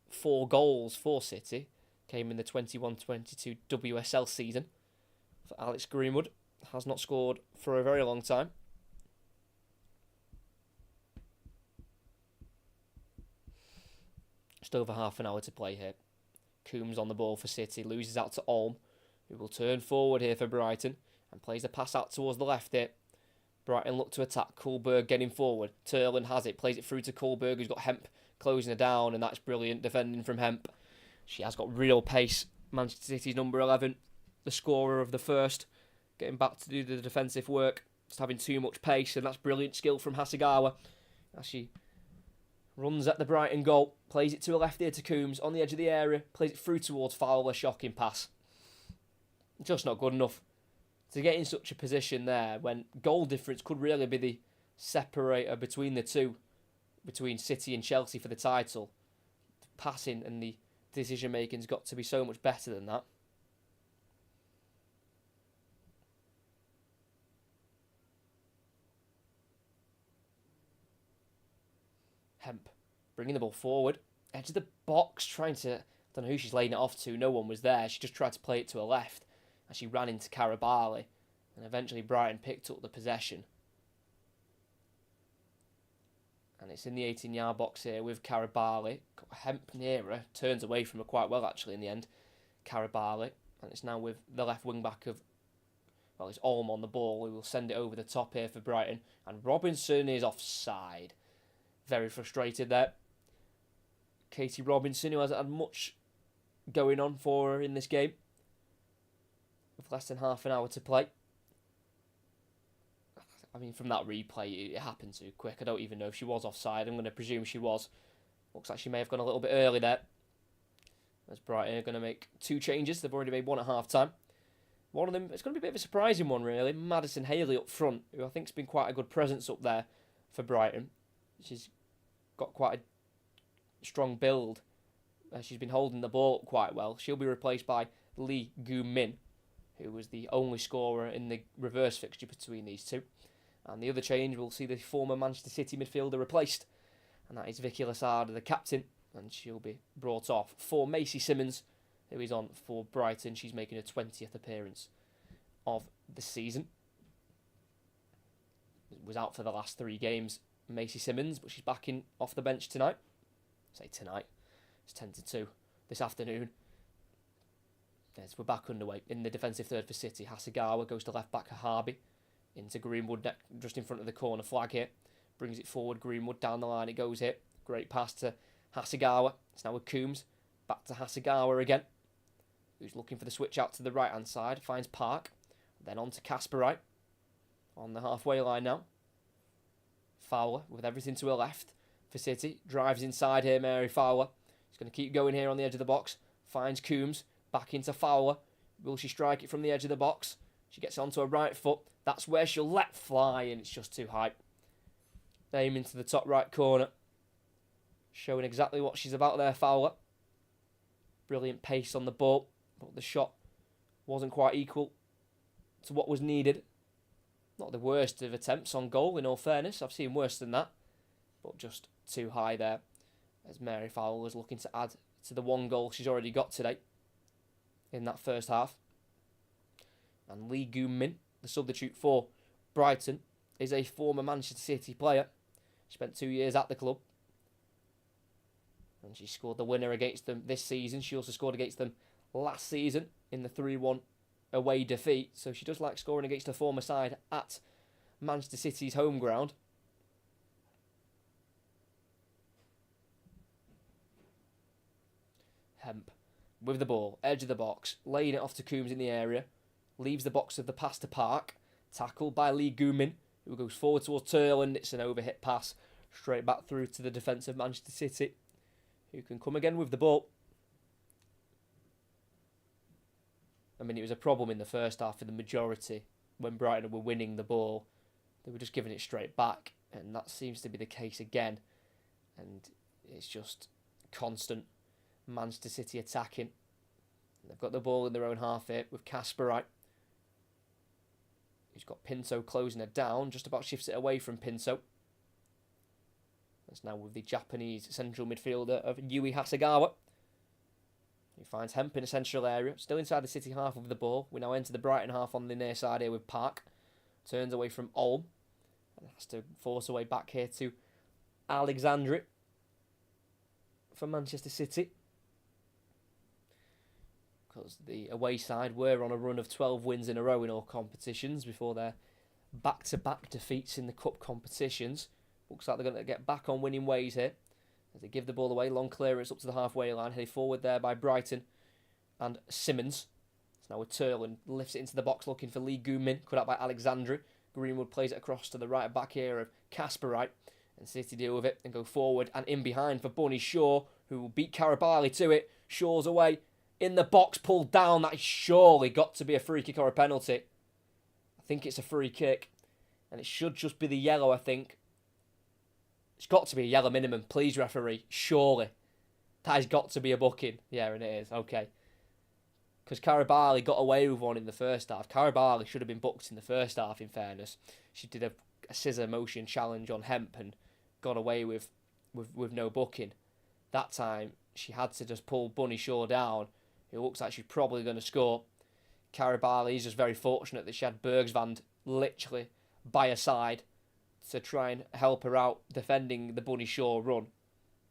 4 goals for City came in the 21-22 WSL season. For Alex Greenwood, has not scored for a very long time. Just over half an hour to play here. Coombs on the ball for City, loses out to Olm, who will turn forward here for Brighton and plays a pass out towards the left here. Brighton look to attack. Kullberg getting forward. Turlin has it, plays it through to Kullberg, who's got Hemp closing her down, and that's brilliant defending from Hemp. She has got real pace. Manchester City's number 11, the scorer of the first, getting back to do the defensive work, just having too much pace, and that's brilliant skill from Hasegawa as she runs at the Brighton goal, plays it to a left here to Coombs on the edge of the area, plays it through towards Fowler, shocking pass. Just not good enough to get in such a position there when goal difference could really be the separator between the two, between City and Chelsea for the title. The passing and the decision making's got to be so much better than that. Hemp bringing the ball forward, edge of the box, trying to, I don't know who she's laying it off to, no one was there, she just tried to play it to her left as she ran into Karabali, and eventually Brighton picked up the possession. And it's in the 18-yard box here with Karabali. Got Hemp near her, turns away from her quite well actually in the end, Karabali, and it's now with the left wing back of, well, it's Olm on the ball, who will send it over the top here for Brighton, and Robinson is offside. Very frustrated there. Katie Robinson, who hasn't had much going on for her in this game, with less than half an hour to play. I mean, from that replay, it happened too quick. I don't even know if she was offside. I'm going to presume she was. Looks like she may have gone a little bit early there. As Brighton are going to make two changes. They've already made one at half-time. One of them, it's going to be a bit of a surprising one, really. Madison Haley up front, who I think has been quite a good presence up there for Brighton. She's got quite a strong build. She's been holding the ball up quite well. She'll be replaced by Lee Gu-min, who was the only scorer in the reverse fixture between these two. And the other change, we'll see the former Manchester City midfielder replaced, and that is Vicky Lasada, the captain, and she'll be brought off for Macy Simmons, who is on for Brighton. She's making her 20th appearance of the season. Was out for the last 3 games, Macy Simmons, but she's back in off the bench tonight. Say tonight, it's 10 to 2 this afternoon. Yes, we're back underway in the defensive third for City. Hasegawa goes to left back Harby into Greenwood just in front of the corner flag here. Brings it forward, Greenwood down the line it goes here. Great pass to Hasegawa. It's now with Coombs. Back to Hasegawa again, who's looking for the switch out to the right hand side. Finds Park. Then on to Kasperite. On the halfway line now. Fowler with everything to her left for City. Drives inside here, Mary Fowler. She's going to keep going here on the edge of the box. Finds Coombs. Back into Fowler. Will she strike it from the edge of the box? She gets onto her right foot. That's where she'll let fly, and it's just too high. Aim into the top right corner. Showing exactly what she's about there, Fowler. Brilliant pace on the ball, but the shot wasn't quite equal to what was needed. Not the worst of attempts on goal, in all fairness. I've seen worse than that, but just too high there, as Mary Fowler is looking to add to the 1 goal she's already got today in that first half. And Lee Gu-min, the substitute for Brighton, is a former Manchester City player. She spent 2 years at the club, and she scored the winner against them this season. She also scored against them last season in the 3-1 away defeat, so she does like scoring against her former side at Manchester City's home ground. Hemp with the ball, edge of the box, laying it off to Coombs in the area, leaves the box of the pass to Park, tackled by Lee Gu-min, who goes forward towards Turland. It's an overhit pass straight back through to the defence of Manchester City, who can come again with the ball. I mean, it was a problem in the first half for the majority when Brighton were winning the ball. They were just giving it straight back, and that seems to be the case again. And it's just constant Manchester City attacking. They've got the ball in their own half here with Kasperite, who's got Pinto closing her down, just about shifts it away from Pinto. That's now with the Japanese central midfielder of Yui Hasegawa. He finds Hemp in a central area, still inside the City half of the ball. We now enter the Brighton half on the near side here with Park. Turns away from Olm. And has to force away back here to Alexandri for Manchester City. Because the away side were on a run of 12 wins in a row in all competitions before their back-to-back defeats in the cup competitions. Looks like they're going to get back on winning ways here. As they give the ball away, long clearance up to the halfway line. Headed forward there by Brighton and Simmons. So now with Turland, lifts it into the box looking for Lee Goomin, cut out by Alexandri. Greenwood plays it across to the right back here of Kasperite. And City deal with it and go forward and in behind for Bunny Shaw, who will beat Karabali to it. Shaw's away, in the box, pulled down. That is surely got to be a free kick or a penalty. I think it's a free kick. And it should just be the yellow, I think. It's got to be a yellow minimum. Please, referee. Surely. That has got to be a booking. Yeah, and it is. Okay. Because Karabali got away with one in the first half. Karabali should have been booked in the first half, in fairness. She did a scissor motion challenge on Hemp and got away with no booking. That time, she had to just pull Bunny Shaw down. It looks like she's probably going to score. Karabali is just very fortunate that she had Bergsvand literally by her side to try and help her out defending the Bunny Shaw run.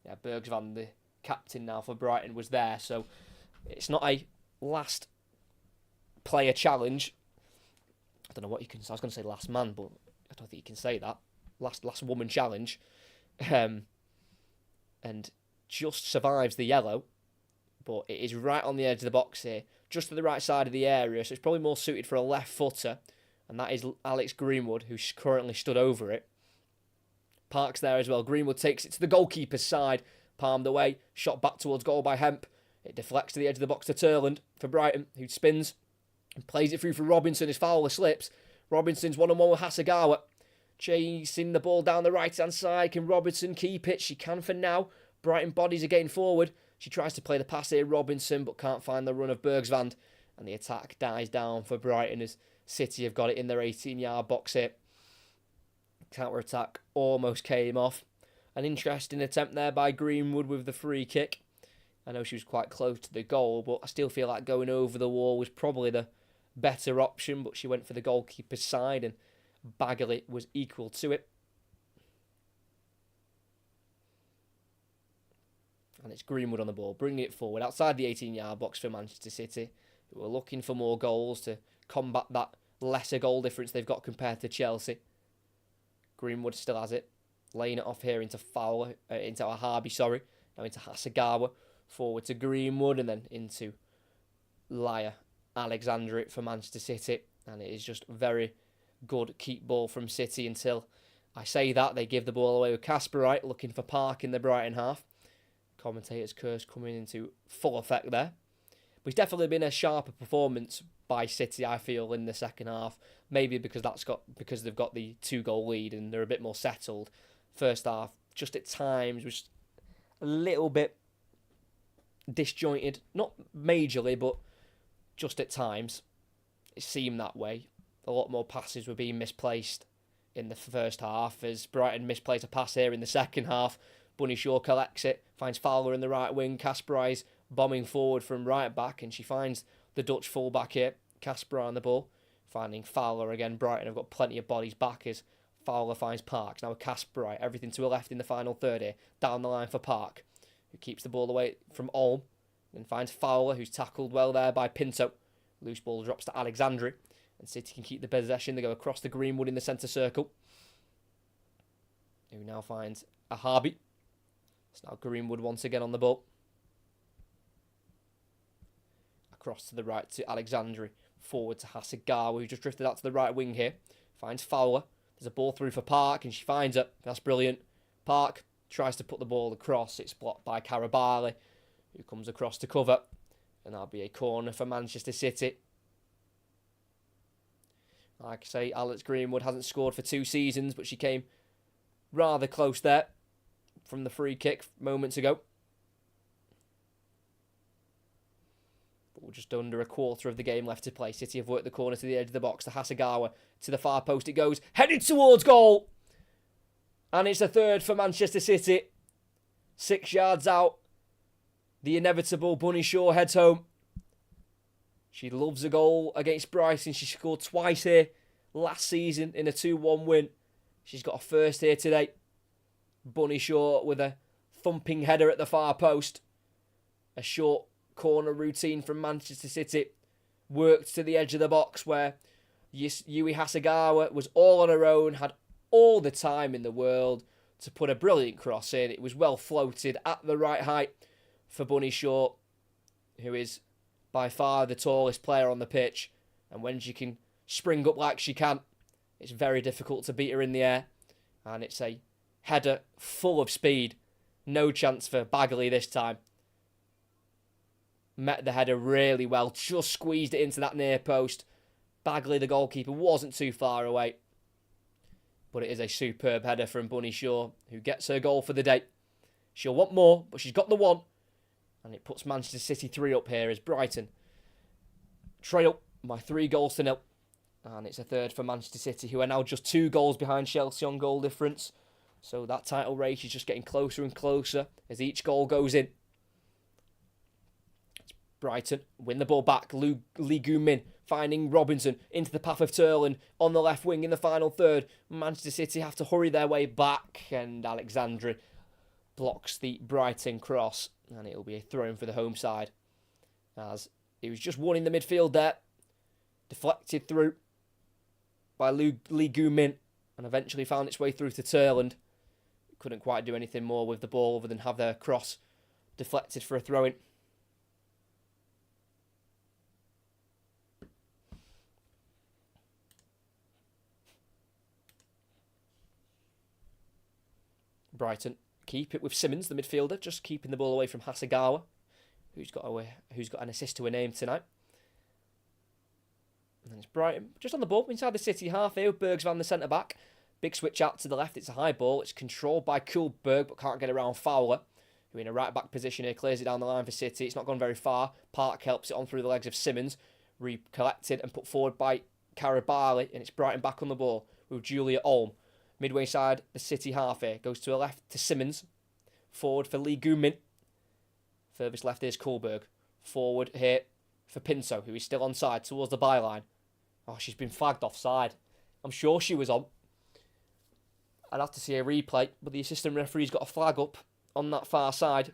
Yeah, Bergsvand, the captain now for Brighton, was there. So it's not a last player challenge. I don't know what you can say. I was going to say last man, but I don't think you can say that. Last woman challenge. And just survives the yellow. But it is right on the edge of the box here. Just to the right side of the area. So it's probably more suited for a left footer. And that is Alex Greenwood, who's currently stood over it. Park's there as well. Greenwood takes it to the goalkeeper's side. Palmed away. Shot back towards goal by Hemp. It deflects to the edge of the box to Turland for Brighton, who spins and plays it through for Robinson as Fowler slips. Robinson's one-on-one with Hasegawa. Chasing the ball down the right-hand side. Can Robinson keep it? She can for now. Brighton bodies are getting forward. She tries to play the pass here, Robinson, but can't find the run of Bergsvand. And the attack dies down for Brighton as City have got it in their 18-yard box here. Counter-attack almost came off. An interesting attempt there by Greenwood with the free kick. I know she was quite close to the goal, but I still feel like going over the wall was probably the better option. But she went for the goalkeeper's side and Bagley was equal to it. And it's Greenwood on the ball, bringing it forward outside the 18-yard box for Manchester City, who are looking for more goals to combat that lesser goal difference they've got compared to Chelsea. Greenwood still has it, laying it off here into Fowler, into Ahabi, now into Hasegawa, forward to Greenwood, and then into Laya Alexandri for Manchester City. And it is just very good keep ball from City until I say that. They give the ball away with Kasperite, looking for Park in the Brighton half. Commentator's curse coming into full effect there. But it's definitely been a sharper performance by City, I feel, in the second half. Maybe because they've got the 2-goal lead and they're a bit more settled. First half, just at times, was a little bit disjointed. Not majorly, but just at times. It seemed that way. A lot more passes were being misplaced in the first half as Brighton misplaced a pass here in the second half. Bunny Shaw collects it, finds Fowler in the right wing. Kasperai's bombing forward from right back, and she finds the Dutch full-back here. Kasperai on the ball, finding Fowler again. Brighton have got plenty of bodies back as Fowler finds Parks. Now with Kasperai, everything to her left in the final third here. Down the line for Park, who keeps the ball away from Olm. Then finds Fowler, who's tackled well there by Pinto. Loose ball drops to Alexandri, and City can keep the possession. They go across the Greenwood in the centre circle, who now finds Ahabi. It's now Greenwood once again on the ball. Across to the right to Alexandri. Forward to Hasegawa, who just drifted out to the right wing here. Finds Fowler. There's a ball through for Park, and she finds it. That's brilliant. Park tries to put the ball across. It's blocked by Karabali, who comes across to cover. And that'll be a corner for Manchester City. Like I say, Alex Greenwood hasn't scored for 2 seasons, but she came rather close there from the free kick moments ago. But we're just under a quarter of the game left to play. City have worked the corner to the edge of the box. To Hasegawa, to the far post it goes. Headed towards goal. And it's a third for Manchester City. 6 yards out. The inevitable Bunny Shaw heads home. She loves a goal against Brighton. She scored twice here last season in a 2-1 win. She's got a first here today. Bunny Shaw with a thumping header at the far post. A short corner routine from Manchester City. Worked to the edge of the box where Yui Hasegawa was all on her own, had all the time in the world to put a brilliant cross in. It was well floated at the right height for Bunny Shaw, who is by far the tallest player on the pitch. And when she can spring up like she can, it's very difficult to beat her in the air. And it's a header full of speed. No chance for Bagley this time. Met the header really well. Just squeezed it into that near post. Bagley, the goalkeeper, wasn't too far away. But it is a superb header from Bunny Shaw, who gets her goal for the day. She'll want more, but she's got the one. And it puts Manchester City 3 up here as Brighton trail by 3-0. And it's a third for Manchester City, who are now just 2 goals behind Chelsea on goal difference. So that title race is just getting closer and closer as each goal goes in. It's Brighton win the ball back. Lee Goo-min finding Robinson into the path of Turland on the left wing in the final third. Manchester City have to hurry their way back, and Alexandri blocks the Brighton cross, and it'll be a throw-in for the home side, as it was just one in the midfield there, deflected through by Lee Goo-min, and eventually found its way through to Turland. Couldn't quite do anything more with the ball other than have their cross deflected for a throw-in. Brighton keep it with Simmons, the midfielder, just keeping the ball away from Hasegawa, who's got an assist to her name tonight. And then it's Brighton just on the ball inside the City half here with Bergsvan, the centre back. Big switch out to the left. It's a high ball. It's controlled by Kuhlberg, but can't get around Fowler, who in a right back position here clears it down the line for City. It's not gone very far. Park helps it on through the legs of Simmons, recollected and put forward by Karabali, and it's Brighton back on the ball with Julia Olm. Midway side, the City half here. Goes to the left to Simmons. Forward for Lee Goo-min. Furthest left is Kuhlberg. Forward here for Pinto, who is still onside towards the byline. Oh, she's been flagged offside. I'm sure she was on. I'd have to see a replay, but the assistant referee's got a flag up on that far side.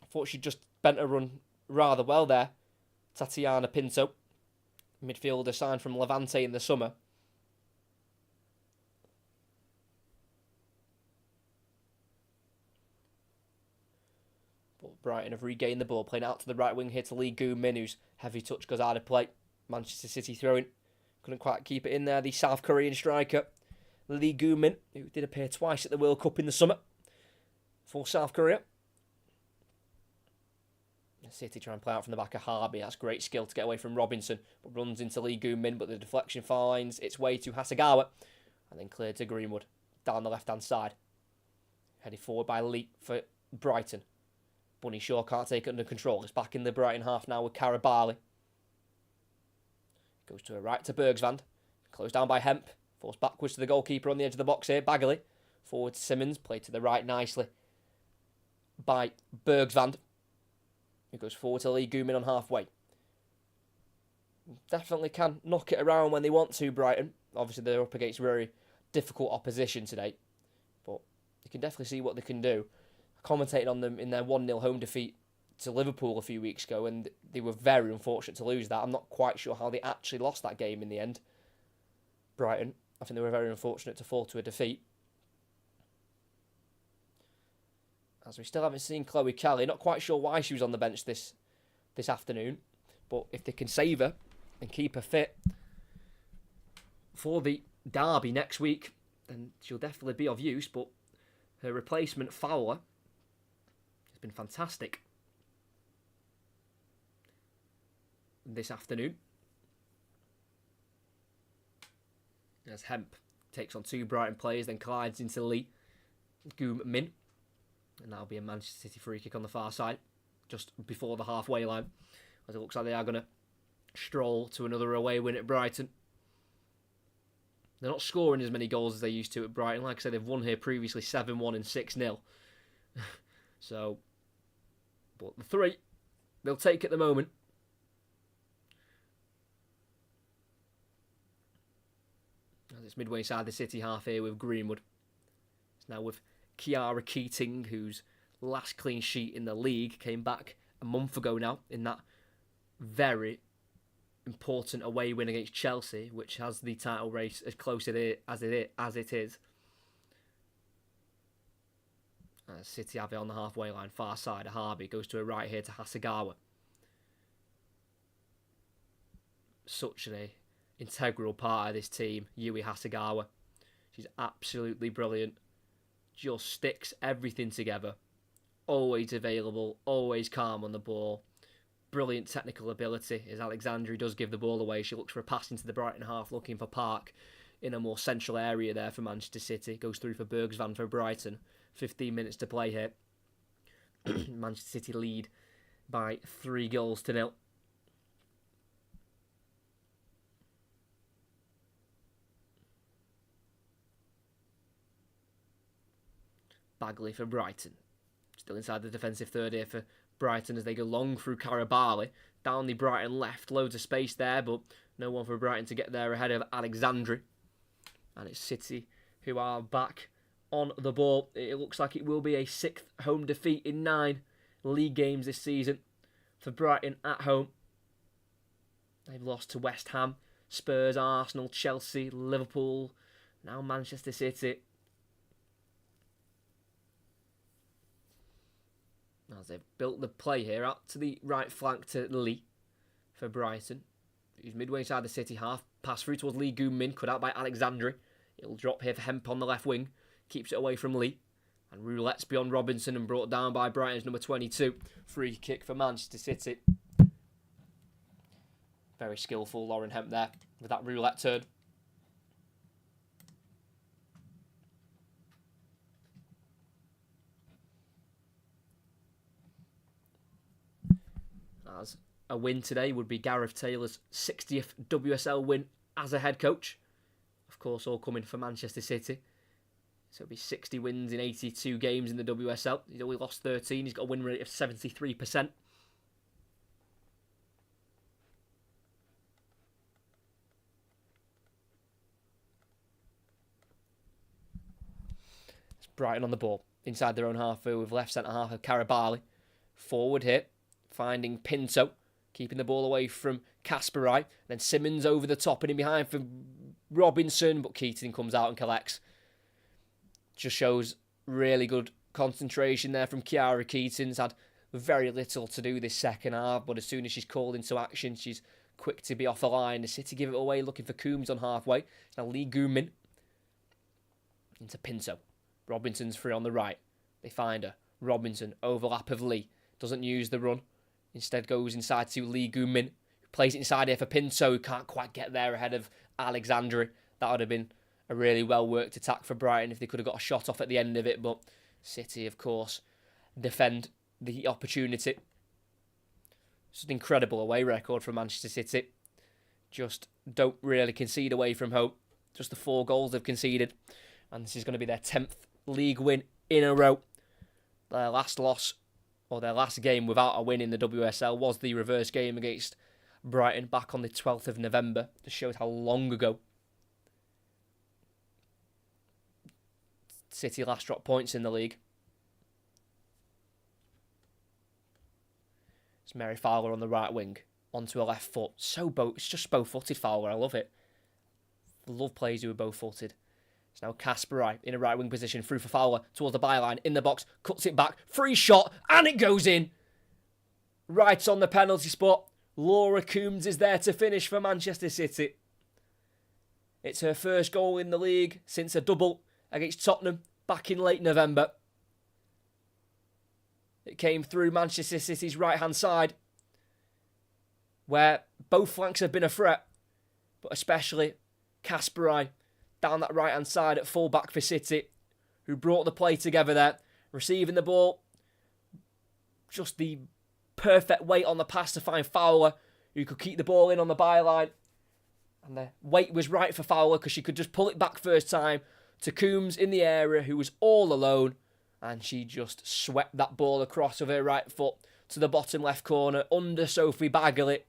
I thought she just bent her run rather well there. Tatiana Pinto, midfielder signed from Levante in the summer. But Brighton have regained the ball, playing out to the right wing here to Lee Goo-min, whose heavy touch goes out of play. Manchester City throwing. Couldn't quite keep it in there. The South Korean striker, Lee Goo-min, who did appear twice at the World Cup in the summer for South Korea. City try and play out from the back of Harby. That's great skill to get away from Robinson, but runs into Lee Goo-min, but the deflection finds its way to Hasegawa, and then cleared to Greenwood down the left-hand side. Headed forward by Lee for Brighton. Bunny Shaw can't take it under control. It's back in the Brighton half now with Karabali. Goes to a right to Bergsvan. Closed down by Hemp. Forced backwards to the goalkeeper on the edge of the box here, Bagley. Forward to Simmons. Played to the right nicely by Bergsvan, who goes forward to Lee Goo-min on halfway. Definitely can knock it around when they want to, Brighton. Obviously, they're up against very difficult opposition today, but you can definitely see what they can do. I commentated on them in their 1-0 home defeat to Liverpool a few weeks ago, and they were very unfortunate to lose that. I'm not quite sure how they actually lost that game in the end. Brighton, I think they were very unfortunate to fall to a defeat. As we still haven't seen Chloe Kelly, not quite sure why she was on the bench this afternoon, but if they can save her and keep her fit for the derby next week, then she'll definitely be of use. But her replacement, Fowler, has been fantastic this afternoon, as Hemp takes on 2 Brighton players, then collides into Lee Goo-min, and that'll be a Manchester City free kick on the far side, just before the halfway line, as it looks like they are going to stroll to another away win at Brighton. They're not scoring as many goals as they used to at Brighton. Like I said, they've won here previously 7-1 and 6-0. So But the 3, they'll take at the moment. As it's midway inside the City half here with Greenwood. It's now with Kiara Keating, whose last clean sheet in the league came back a month ago now in that very important away win against Chelsea, which has the title race as close as it is. City have it on the halfway line, far side. Harvey goes to her right here to Hasegawa. Such an integral part of this team, Yui Hasegawa. She's absolutely brilliant. Just sticks everything together. Always available, always calm on the ball. Brilliant technical ability as Alexandri does give the ball away. She looks for a pass into the Brighton half, looking for Park in a more central area there for Manchester City. Goes through for Bergsvan for Brighton. 15 minutes to play here. Manchester City lead by 3-0. Bagley for Brighton. Still inside the defensive third here for Brighton as they go long through Karabali. Down the Brighton left. Loads of space there, but no one for Brighton to get there ahead of Alexandri. And it's City who are back on the ball. It looks like it will be a 6th home defeat in 9 league games this season for Brighton at home. They've lost to West Ham, Spurs, Arsenal, Chelsea, Liverpool, now Manchester City. As they've built the play here out to the right flank to Lee for Brighton. Who's midway inside the City half. Pass through towards Lee Goon-min, cut out by Alexandri. It'll drop here for Hemp on the left wing. Keeps it away from Lee. And roulette's beyond Robinson and brought down by Brighton's number 22. Free kick for Manchester City. Very skillful Lauren Hemp there with that roulette turn. As a win today would be Gareth Taylor's 60th WSL win as a head coach. Of course, all coming for Manchester City. So it'll be 60 wins in 82 games in the WSL. He's only lost 13. He's got a win rate of 73%. It's Brighton on the ball. Inside their own half with left centre half of Karabali. Forward here. Finding Pinto. Keeping the ball away from Kasparai. Then Simmons over the top and in behind for Robinson. But Keating comes out and collects. Just shows really good concentration there from Kiara Keating's had very little to do this second half, but as soon as she's called into action, she's quick to be off the line. The City give it away, looking for Coombs on halfway. It's now Lee Goomin into Pinto. Robinson's free on the right. They find her. Robinson, overlap of Lee. Doesn't use the run. Instead goes inside to Lee Goomin, who plays it inside here for Pinto, who can't quite get there ahead of Alexandri. That would have been a really well-worked attack for Brighton if they could have got a shot off at the end of it. But City, of course, defend the opportunity. It's an incredible away record for Manchester City. Just don't really concede away from home. Just the 4 goals they've conceded. And this is going to be their 10th league win in a row. Their last loss, or their last game without a win in the WSL, was the reverse game against Brighton back on the 12th of November. Just shows how long ago City last dropped points in the league. It's Mary Fowler on the right wing, onto her left foot. It's just bow-footed Fowler, I love it. I love players who are bow-footed. It's now Kasparai in a right wing position, through for Fowler, towards the byline, in the box, cuts it back, free shot, and it goes in! Right on the penalty spot. Laura Coombs is there to finish for Manchester City. It's her first goal in the league since a double against Tottenham back in late November. It came through Manchester City's right-hand side, where both flanks have been a threat, but especially Kasparai down that right-hand side at full-back for City, who brought the play together there, receiving the ball. Just the perfect weight on the pass to find Fowler, who could keep the ball in on the byline. And the weight was right for Fowler because she could just pull it back first time to Coombs in the area, who was all alone. And she just swept that ball across with her right foot to the bottom left corner under Sophie Bagley.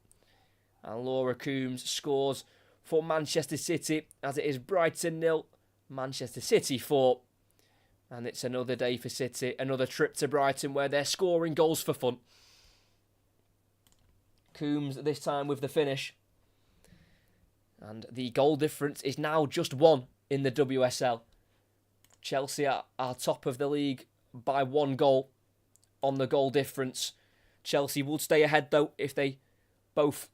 And Laura Coombs scores for Manchester City as it is Brighton 0, Manchester City 4. And it's another day for City, another trip to Brighton where they're scoring goals for fun. Coombs this time with the finish. And the goal difference is now just 1 in the WSL. Chelsea are top of the league by 1 goal on the goal difference. Chelsea would stay ahead though if they both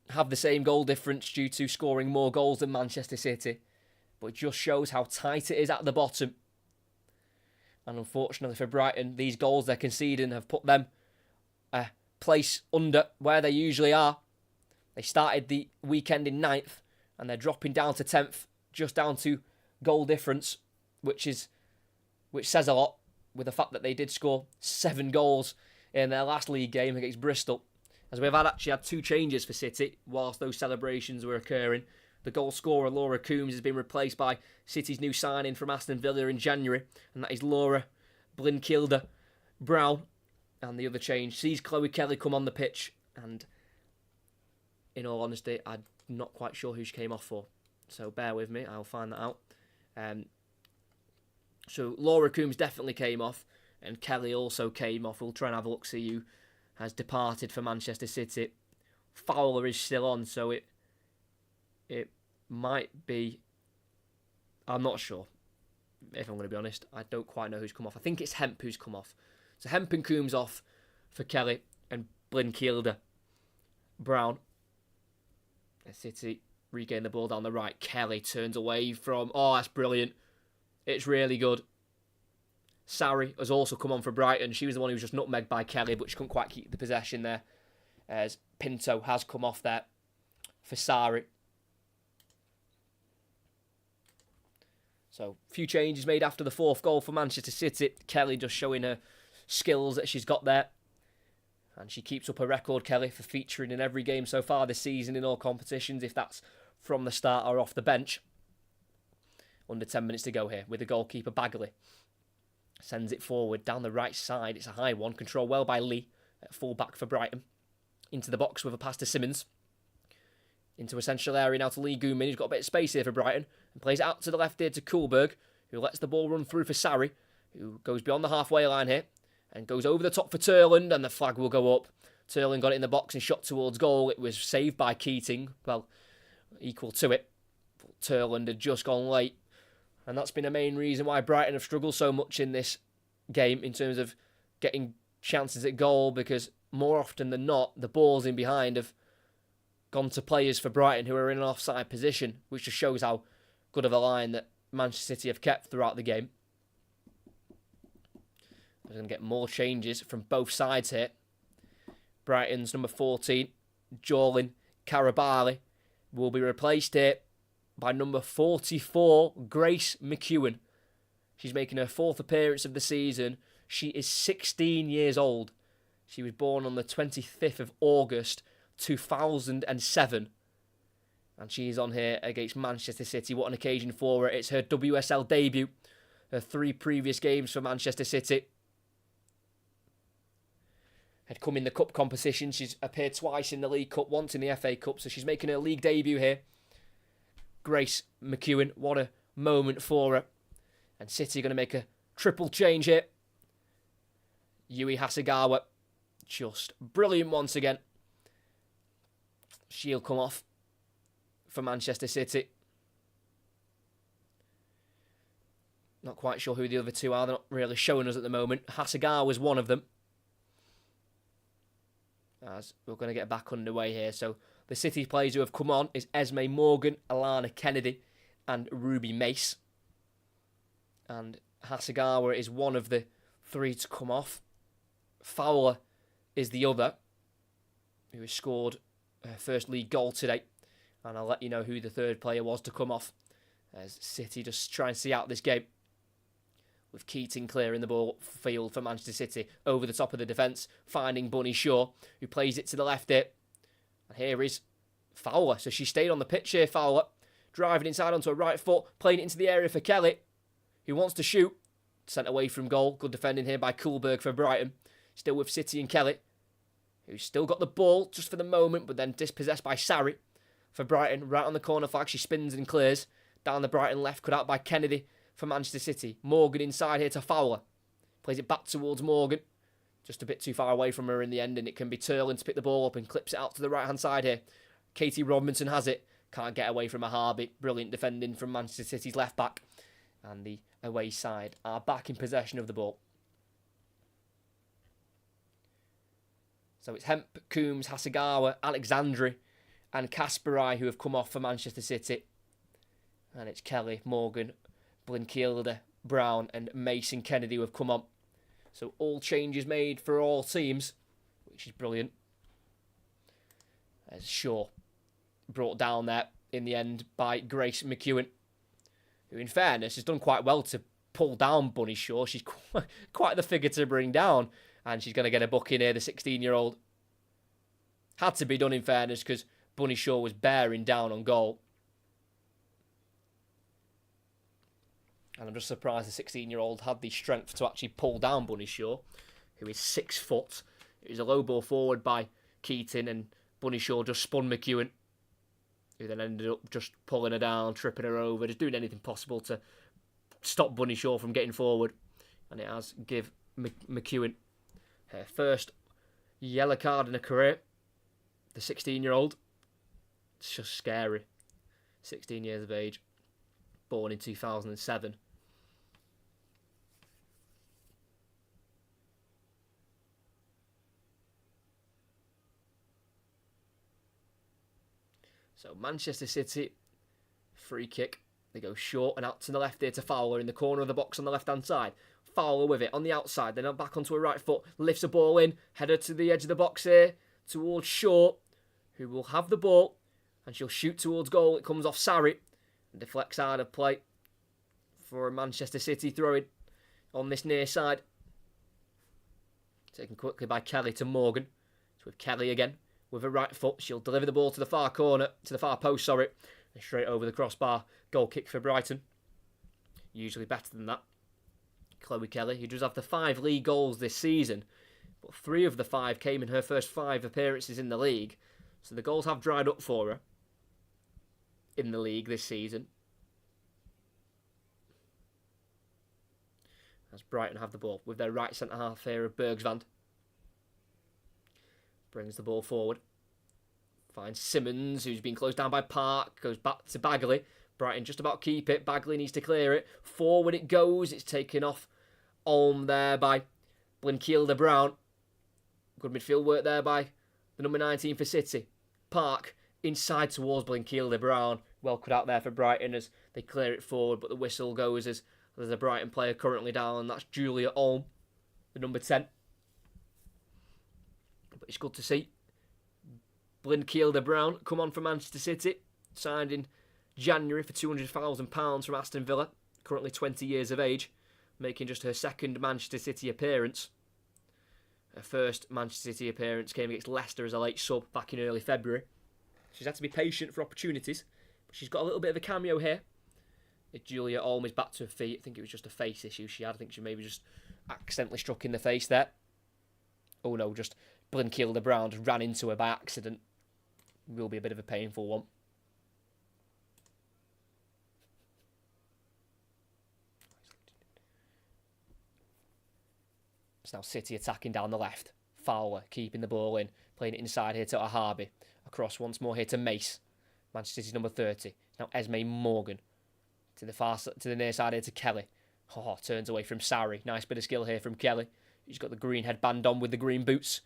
have the same goal difference due to scoring more goals than Manchester City. But it just shows how tight it is at the bottom. And unfortunately for Brighton, these goals they're conceding have put them a place under where they usually are. They started the weekend in 9th and they're dropping down to 10th, just down to goal difference, which says a lot with the fact that they did score 7 goals in their last league game against Bristol. As we've actually had 2 changes for City whilst those celebrations were occurring. The goal scorer, Laura Coombs, has been replaced by City's new signing from Aston Villa in January, and that is Laura Blinkilde Brown. And the other change sees Chloe Kelly come on the pitch, and in all honesty, I'm not quite sure who she came off for. So bear with me, I'll find that out. So Laura Coombs definitely came off, and Kelly also came off. We'll try and have a look, see who has departed for Manchester City. Fowler is still on, so it might be... I'm not sure, if I'm going to be honest. I don't quite know who's come off. I think it's Hemp who's come off. So Hemp and Coombs off for Kelly and Blinkilde Brown. City regain the ball down the right. Kelly turns away from... Oh, that's brilliant. It's really good. Sarri has also come on for Brighton. She was the one who was just nutmegged by Kelly, but she couldn't quite keep the possession there. As Pinto has come off there for Sarri. So, a few changes made after the 4th goal for Manchester City. Kelly just showing her skills that she's got there. And she keeps up a record, Kelly, for featuring in every game so far this season in all competitions, if that's from the start or off the bench. Under 10 minutes to go here with the goalkeeper Bagley. Sends it forward down the right side. It's a high one. Controlled well by Lee at full back for Brighton. Into the box with a pass to Simmons. Into a central area now to Lee Gooman. He's got a bit of space here for Brighton. And plays it out to the left here to Kuhlberg, who lets the ball run through for Sarri, who goes beyond the halfway line here. And goes over the top for Turland, and the flag will go up. Turland got it in the box and shot towards goal. It was saved by Keating. Well, equal to it. But Turland had just gone late. And that's been a main reason why Brighton have struggled so much in this game in terms of getting chances at goal, because more often than not, the balls in behind have gone to players for Brighton who are in an offside position, which just shows how good of a line that Manchester City have kept throughout the game. We're going to get more changes from both sides here. Brighton's number 14, Jorlin Karabali, will be replaced here by number 44, Grace McEwen. She's making her 4th appearance of the season. She is 16 years old. She was born on the 25th of August, 2007. And she's on here against Manchester City. What an occasion for her. It's her WSL debut. Her 3 previous games for Manchester City had come in the cup competition. She's appeared twice in the League Cup, once in the FA Cup. So she's making her league debut here. Grace McEwen, what a moment for her. And City are going to make a triple change here. Yui Hasegawa, just brilliant once again. She'll come off for Manchester City. Not quite sure who the other 2 are. They're not really showing us at the moment. Hasegawa was one of them. As we're going to get back underway here. So the City players who have come on is Esme Morgan, Alana Kennedy and Ruby Mace. And Hasegawa is one of the 3 to come off. Fowler is the other, who has scored her first league goal today. And I'll let you know who the 3rd player was to come off, as City just try and see out this game. With Keating clearing the ball field for Manchester City over the top of the defence, finding Bunny Shaw, who plays it to the left here. And here is Fowler. So she stayed on the pitch here, Fowler. Driving inside onto her right foot, playing it into the area for Kelly, who wants to shoot. Sent away from goal. Good defending here by Kuhlberg for Brighton. Still with City and Kelly, who's still got the ball just for the moment, but then dispossessed by Sarri for Brighton. Right on the corner flag, she spins and clears. Down the Brighton left, cut out by Kennedy for Manchester City. Morgan inside here to Fowler. Plays it back towards Morgan. Just a bit too far away from her in the end, and it can be Turlin to pick the ball up and clips it out to the right-hand side here. Katie Robinson has it. Can't get away from a Harvey. Brilliant defending from Manchester City's left-back. And the away side are back in possession of the ball. So it's Hemp, Coombs, Hasegawa, Alexandri and Kasparai who have come off for Manchester City. And it's Kelly, Morgan, Blinkilde, Brown and Mason Kennedy who have come on. So all changes made for all teams, which is brilliant. As Shaw brought down there in the end by Grace McEwen, who in fairness has done quite well to pull down Bunny Shaw. She's quite the figure to bring down, and she's going to get a booking here, the 16-year-old. Had to be done in fairness because Bunny Shaw was bearing down on goal. And I'm just surprised the 16-year-old had the strength to actually pull down Bunny Shaw, who is 6 foot. It was a low ball forward by Keating, and Bunny Shaw just spun McEwen, who then ended up just pulling her down, tripping her over, just doing anything possible to stop Bunny Shaw from getting forward. And it has give McEwen her first yellow card in her career. The 16-year-old. It's just scary. 16 years of age. Born in 2007. So Manchester City, free kick. They go short and out to the left here to Fowler in the corner of the box on the left-hand side. Fowler with it on the outside, then back onto her right foot, lifts a ball in, header to the edge of the box here, towards Shaw, who will have the ball, and she'll shoot towards goal. It comes off Sarri, and deflects out of play for a Manchester City throw-in on this near side. Taken quickly by Kelly to Morgan. It's with Kelly again. With her right foot, she'll deliver the ball to the far corner, to the far post, and straight over the crossbar. Goal kick for Brighton. Usually better than that. Chloe Kelly, who does have the 5 league goals this season, but 3 of the 5 came in her first 5 appearances in the league, so the goals have dried up for her in the league this season. As Brighton have the ball with their right centre half here of Bergsvand. Brings the ball forward. Finds Simmons, who's been closed down by Park. Goes back to Bagley. Brighton just about keep it. Bagley needs to clear it. Forward it goes. It's taken off Ulm there by Blinkilde Brown. Good midfield work there by the number 19 for City. Park inside towards Blinkilde Brown. Well cut out there for Brighton as they clear it forward. But the whistle goes as there's a Brighton player currently down. And that's Julia Ulm, the number 10. But it's good to see Blinkilde Brown come on for Manchester City. Signed in January for £200,000 from Aston Villa. Currently 20 years of age. Making just her second Manchester City appearance. Her first Manchester City appearance came against Leicester as a late sub back in early February. She's had to be patient for opportunities. But she's got a little bit of a cameo here. If Julia Ulm is back to her feet, I think it was just a face issue she had. I think she maybe just accidentally struck in the face there. Oh no, just Blinkilde Brown just ran into her by accident. Will be a bit of a painful one. It's now City attacking down the left. Fowler keeping the ball in. Playing it inside here to Ahabi. Across once more here to Mace. Manchester City's number 30. Now Esme Morgan. To the near side here to Kelly. Oh, turns away from Sarri. Nice bit of skill here from Kelly. She's got the green headband on with the green boots.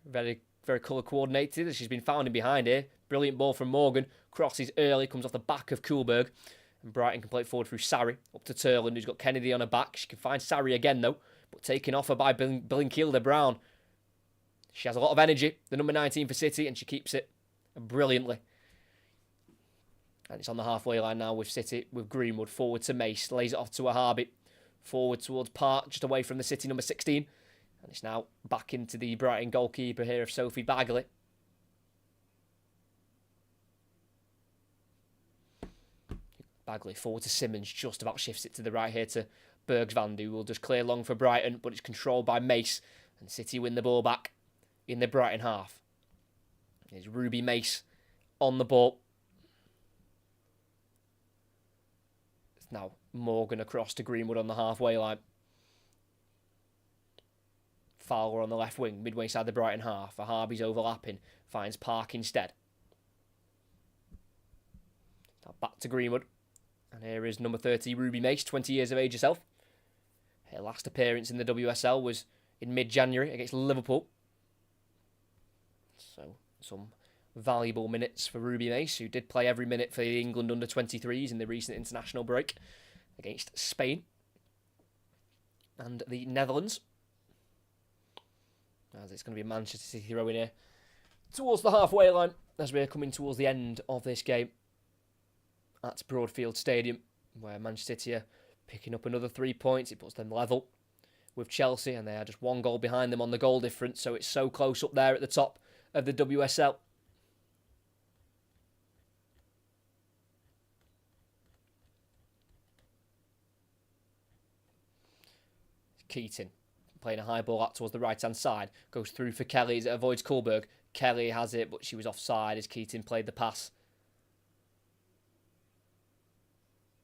Very, very colour coordinated as she's been found in behind here. Brilliant ball from Morgan. Crosses early. Comes off the back of Kuhlberg. And Brighton can play it forward through Sarri. Up to Turland, who's got Kennedy on her back. She can find Sarri again, though. But taken off her by Blinkilde Brown. She has a lot of energy. The number 19 for City. And she keeps it brilliantly. And it's on the halfway line now with City. With Greenwood. Forward to Mace. Lays it off to Ahabi. Forward towards Park. Just away from the City number 16. And it's now back into the Brighton goalkeeper here of Sophie Bagley. Bagley forward to Simmons. Just about shifts it to the right here to Bergsvand, who will just clear long for Brighton. But it's controlled by Mace. And City win the ball back in the Brighton half. There's Ruby Mace on the ball. It's now Morgan across to Greenwood on the halfway line. Fowler on the left wing, midway side the Brighton half. Harby's overlapping, finds Park instead. Now back to Greenwood. And here is number 30, Ruby Mace, 20 years of age herself. Her last appearance in the WSL was in mid-January against Liverpool. So, some valuable minutes for Ruby Mace, who did play every minute for the England under-23s in the recent international break against Spain and the Netherlands. As it's going to be Manchester City throwing here towards the halfway line as we're coming towards the end of this game at Broadfield Stadium, where Manchester City are picking up another 3 points. It puts them level with Chelsea, and they are just one goal behind them on the goal difference, so it's so close up there at the top of the WSL. Keating playing a high ball out towards the right-hand side. Goes through for Kelly as it avoids Kohlberg. Kelly has it, but she was offside as Keating played the pass.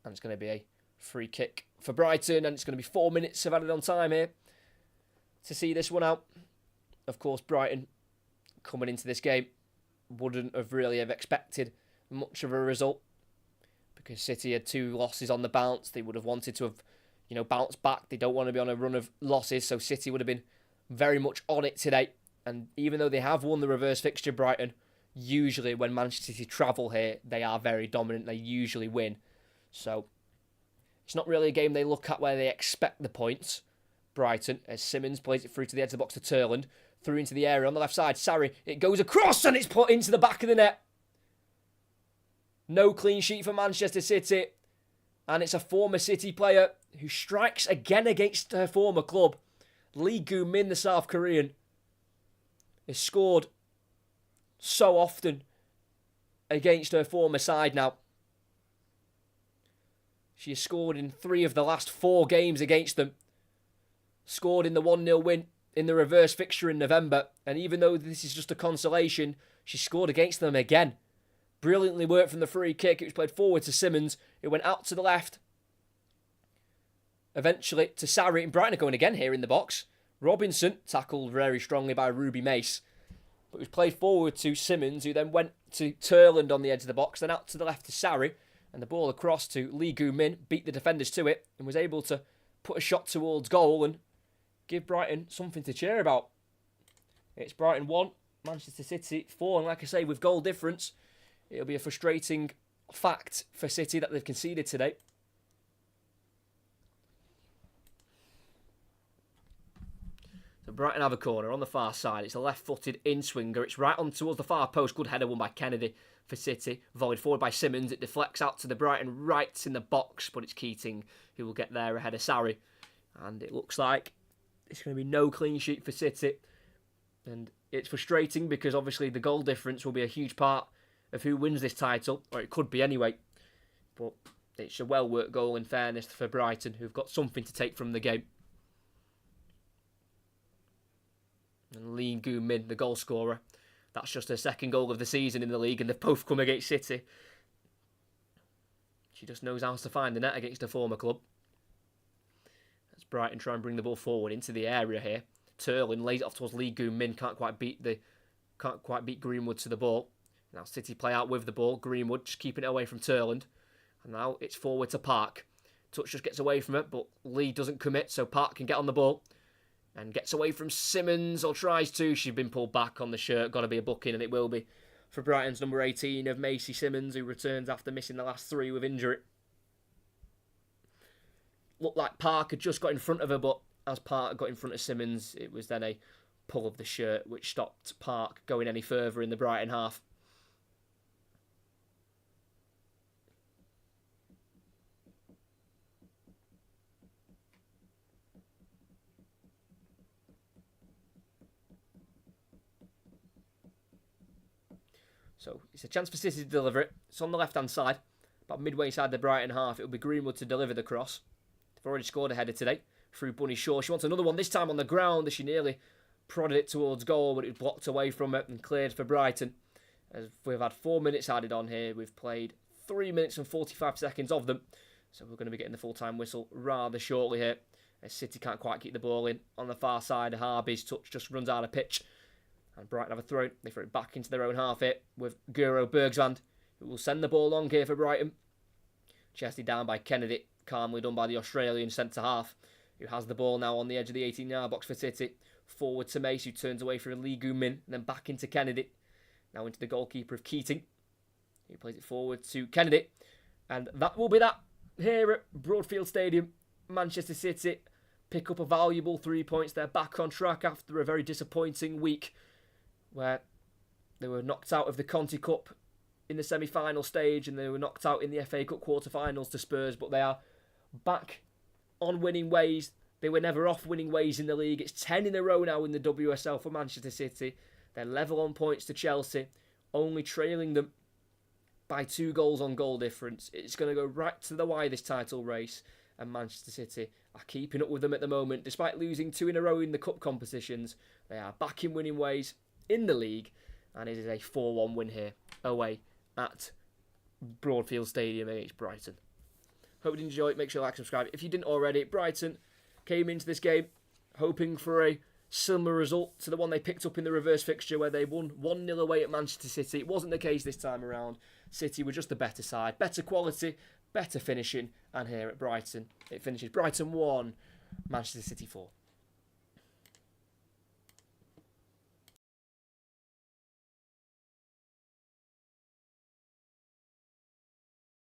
And it's going to be a free kick for Brighton, and it's going to be 4 minutes of added on time here to see this one out. Of course, Brighton, coming into this game, wouldn't have really have expected much of a result because City had 2 losses on the bounce. They would have wanted to have bounce back. They don't want to be on a run of losses, so City would have been very much on it today. And even though they have won the reverse fixture, Brighton, usually when Manchester City travel here, they are very dominant. They usually win. So it's not really a game they look at where they expect the points. Brighton, as Simmons plays it through to the edge of the box to Turland, through into the area on the left side. Sarri, it goes across and it's put into the back of the net. No clean sheet for Manchester City. And it's a former City player who strikes again against her former club. Lee Gu-min, the South Korean, has scored so often against her former side now. She has scored in 3 of the last 4 games against them. Scored in the 1-0 win in the reverse fixture in November. And even though this is just a consolation, she scored against them again. Brilliantly worked from the free kick. It was played forward to Simmons. It went out to the left. Eventually to Sarri. And Brighton are going again here in the box. Robinson, tackled very strongly by Ruby Mace. But it was played forward to Simmons, who then went to Turland on the edge of the box. Then out to the left to Sarri. And the ball across to Lee Gu-min. Beat the defenders to it. And was able to put a shot towards goal and give Brighton something to cheer about. It's Brighton 1, Manchester City 4. And like I say, with goal difference, it'll be a frustrating fact for City that they've conceded today. So Brighton have a corner on the far side. It's a left-footed in-swinger. It's right on towards the far post. Good header won by Kennedy for City. Volleyed forward by Simmons. It deflects out to the Brighton rights in the box, but it's Keating who will get there ahead of Sarri. And it looks like it's going to be no clean sheet for City. And it's frustrating because obviously the goal difference will be a huge part of who wins this title, or it could be anyway. But it's a well-worked goal in fairness for Brighton, who've got something to take from the game. And Lee Gu-min, the goal scorer, that's just her second goal of the season in the league, and they've both come against City. She just knows how to find the net against her former club. As Brighton try and bring the ball forward into the area here. Turlin lays it off towards Lee Gu-min, can't quite beat Greenwood to the ball. Now City play out with the ball. Greenwood just keeping it away from Turland. And now it's forward to Park. Touch just gets away from it, but Lee doesn't commit, so Park can get on the ball. And gets away from Simmons, or tries to. She's been pulled back on the shirt. Got to be a booking, and it will be for Brighton's number 18 of Macy Simmons, who returns after missing the last 3 with injury. Looked like Park had just got in front of her, but as Park got in front of Simmons, it was then a pull of the shirt, which stopped Park going any further in the Brighton half. So it's a chance for City to deliver it. It's on the left-hand side, about midway side the Brighton half. It'll be Greenwood to deliver the cross. They've already scored a header today through Bunny Shaw. She wants another one, this time on the ground, as she nearly prodded it towards goal, but it was blocked away from it and cleared for Brighton. As we've had 4 minutes added on here, we've played 3 minutes and 45 seconds of them. So we're going to be getting the full-time whistle rather shortly here. As City can't quite keep the ball in. On the far side, Harby's touch just runs out of pitch. And Brighton have a throw. They throw it back into their own half here with Guro Bergsvand, who will send the ball long here for Brighton. Chested down by Kennedy. Calmly done by the Australian centre-half, who has the ball now on the edge of the 18-yard box for City. Forward to Mace, who turns away from Lee Gu-min, and then back into Kennedy. Now into the goalkeeper of Keating. He plays it forward to Kennedy. And that will be that here at Broadfield Stadium. Manchester City pick up a valuable 3 points. They're back on track after a very disappointing week where they were knocked out of the Conti Cup in the semi-final stage and they were knocked out in the FA Cup quarter-finals to Spurs, but they are back on winning ways. They were never off winning ways in the league. It's 10 in a row now in the WSL for Manchester City. They're level on points to Chelsea, only trailing them by 2 goals on goal difference. It's going to go right to the wire, this title race, and Manchester City are keeping up with them at the moment. Despite losing 2 in a row in the cup competitions, they are back in winning ways in the league, and it is a 4-1 win here away at Broadfield Stadium against Brighton. Hope you enjoyed. Make sure you like, subscribe. If you didn't already, Brighton came into this game hoping for a similar result to the one they picked up in the reverse fixture where they won 1-0 away at Manchester City. It wasn't the case this time around. City were just the better side, better quality, better finishing, and here at Brighton it finishes Brighton 1, Manchester City 4.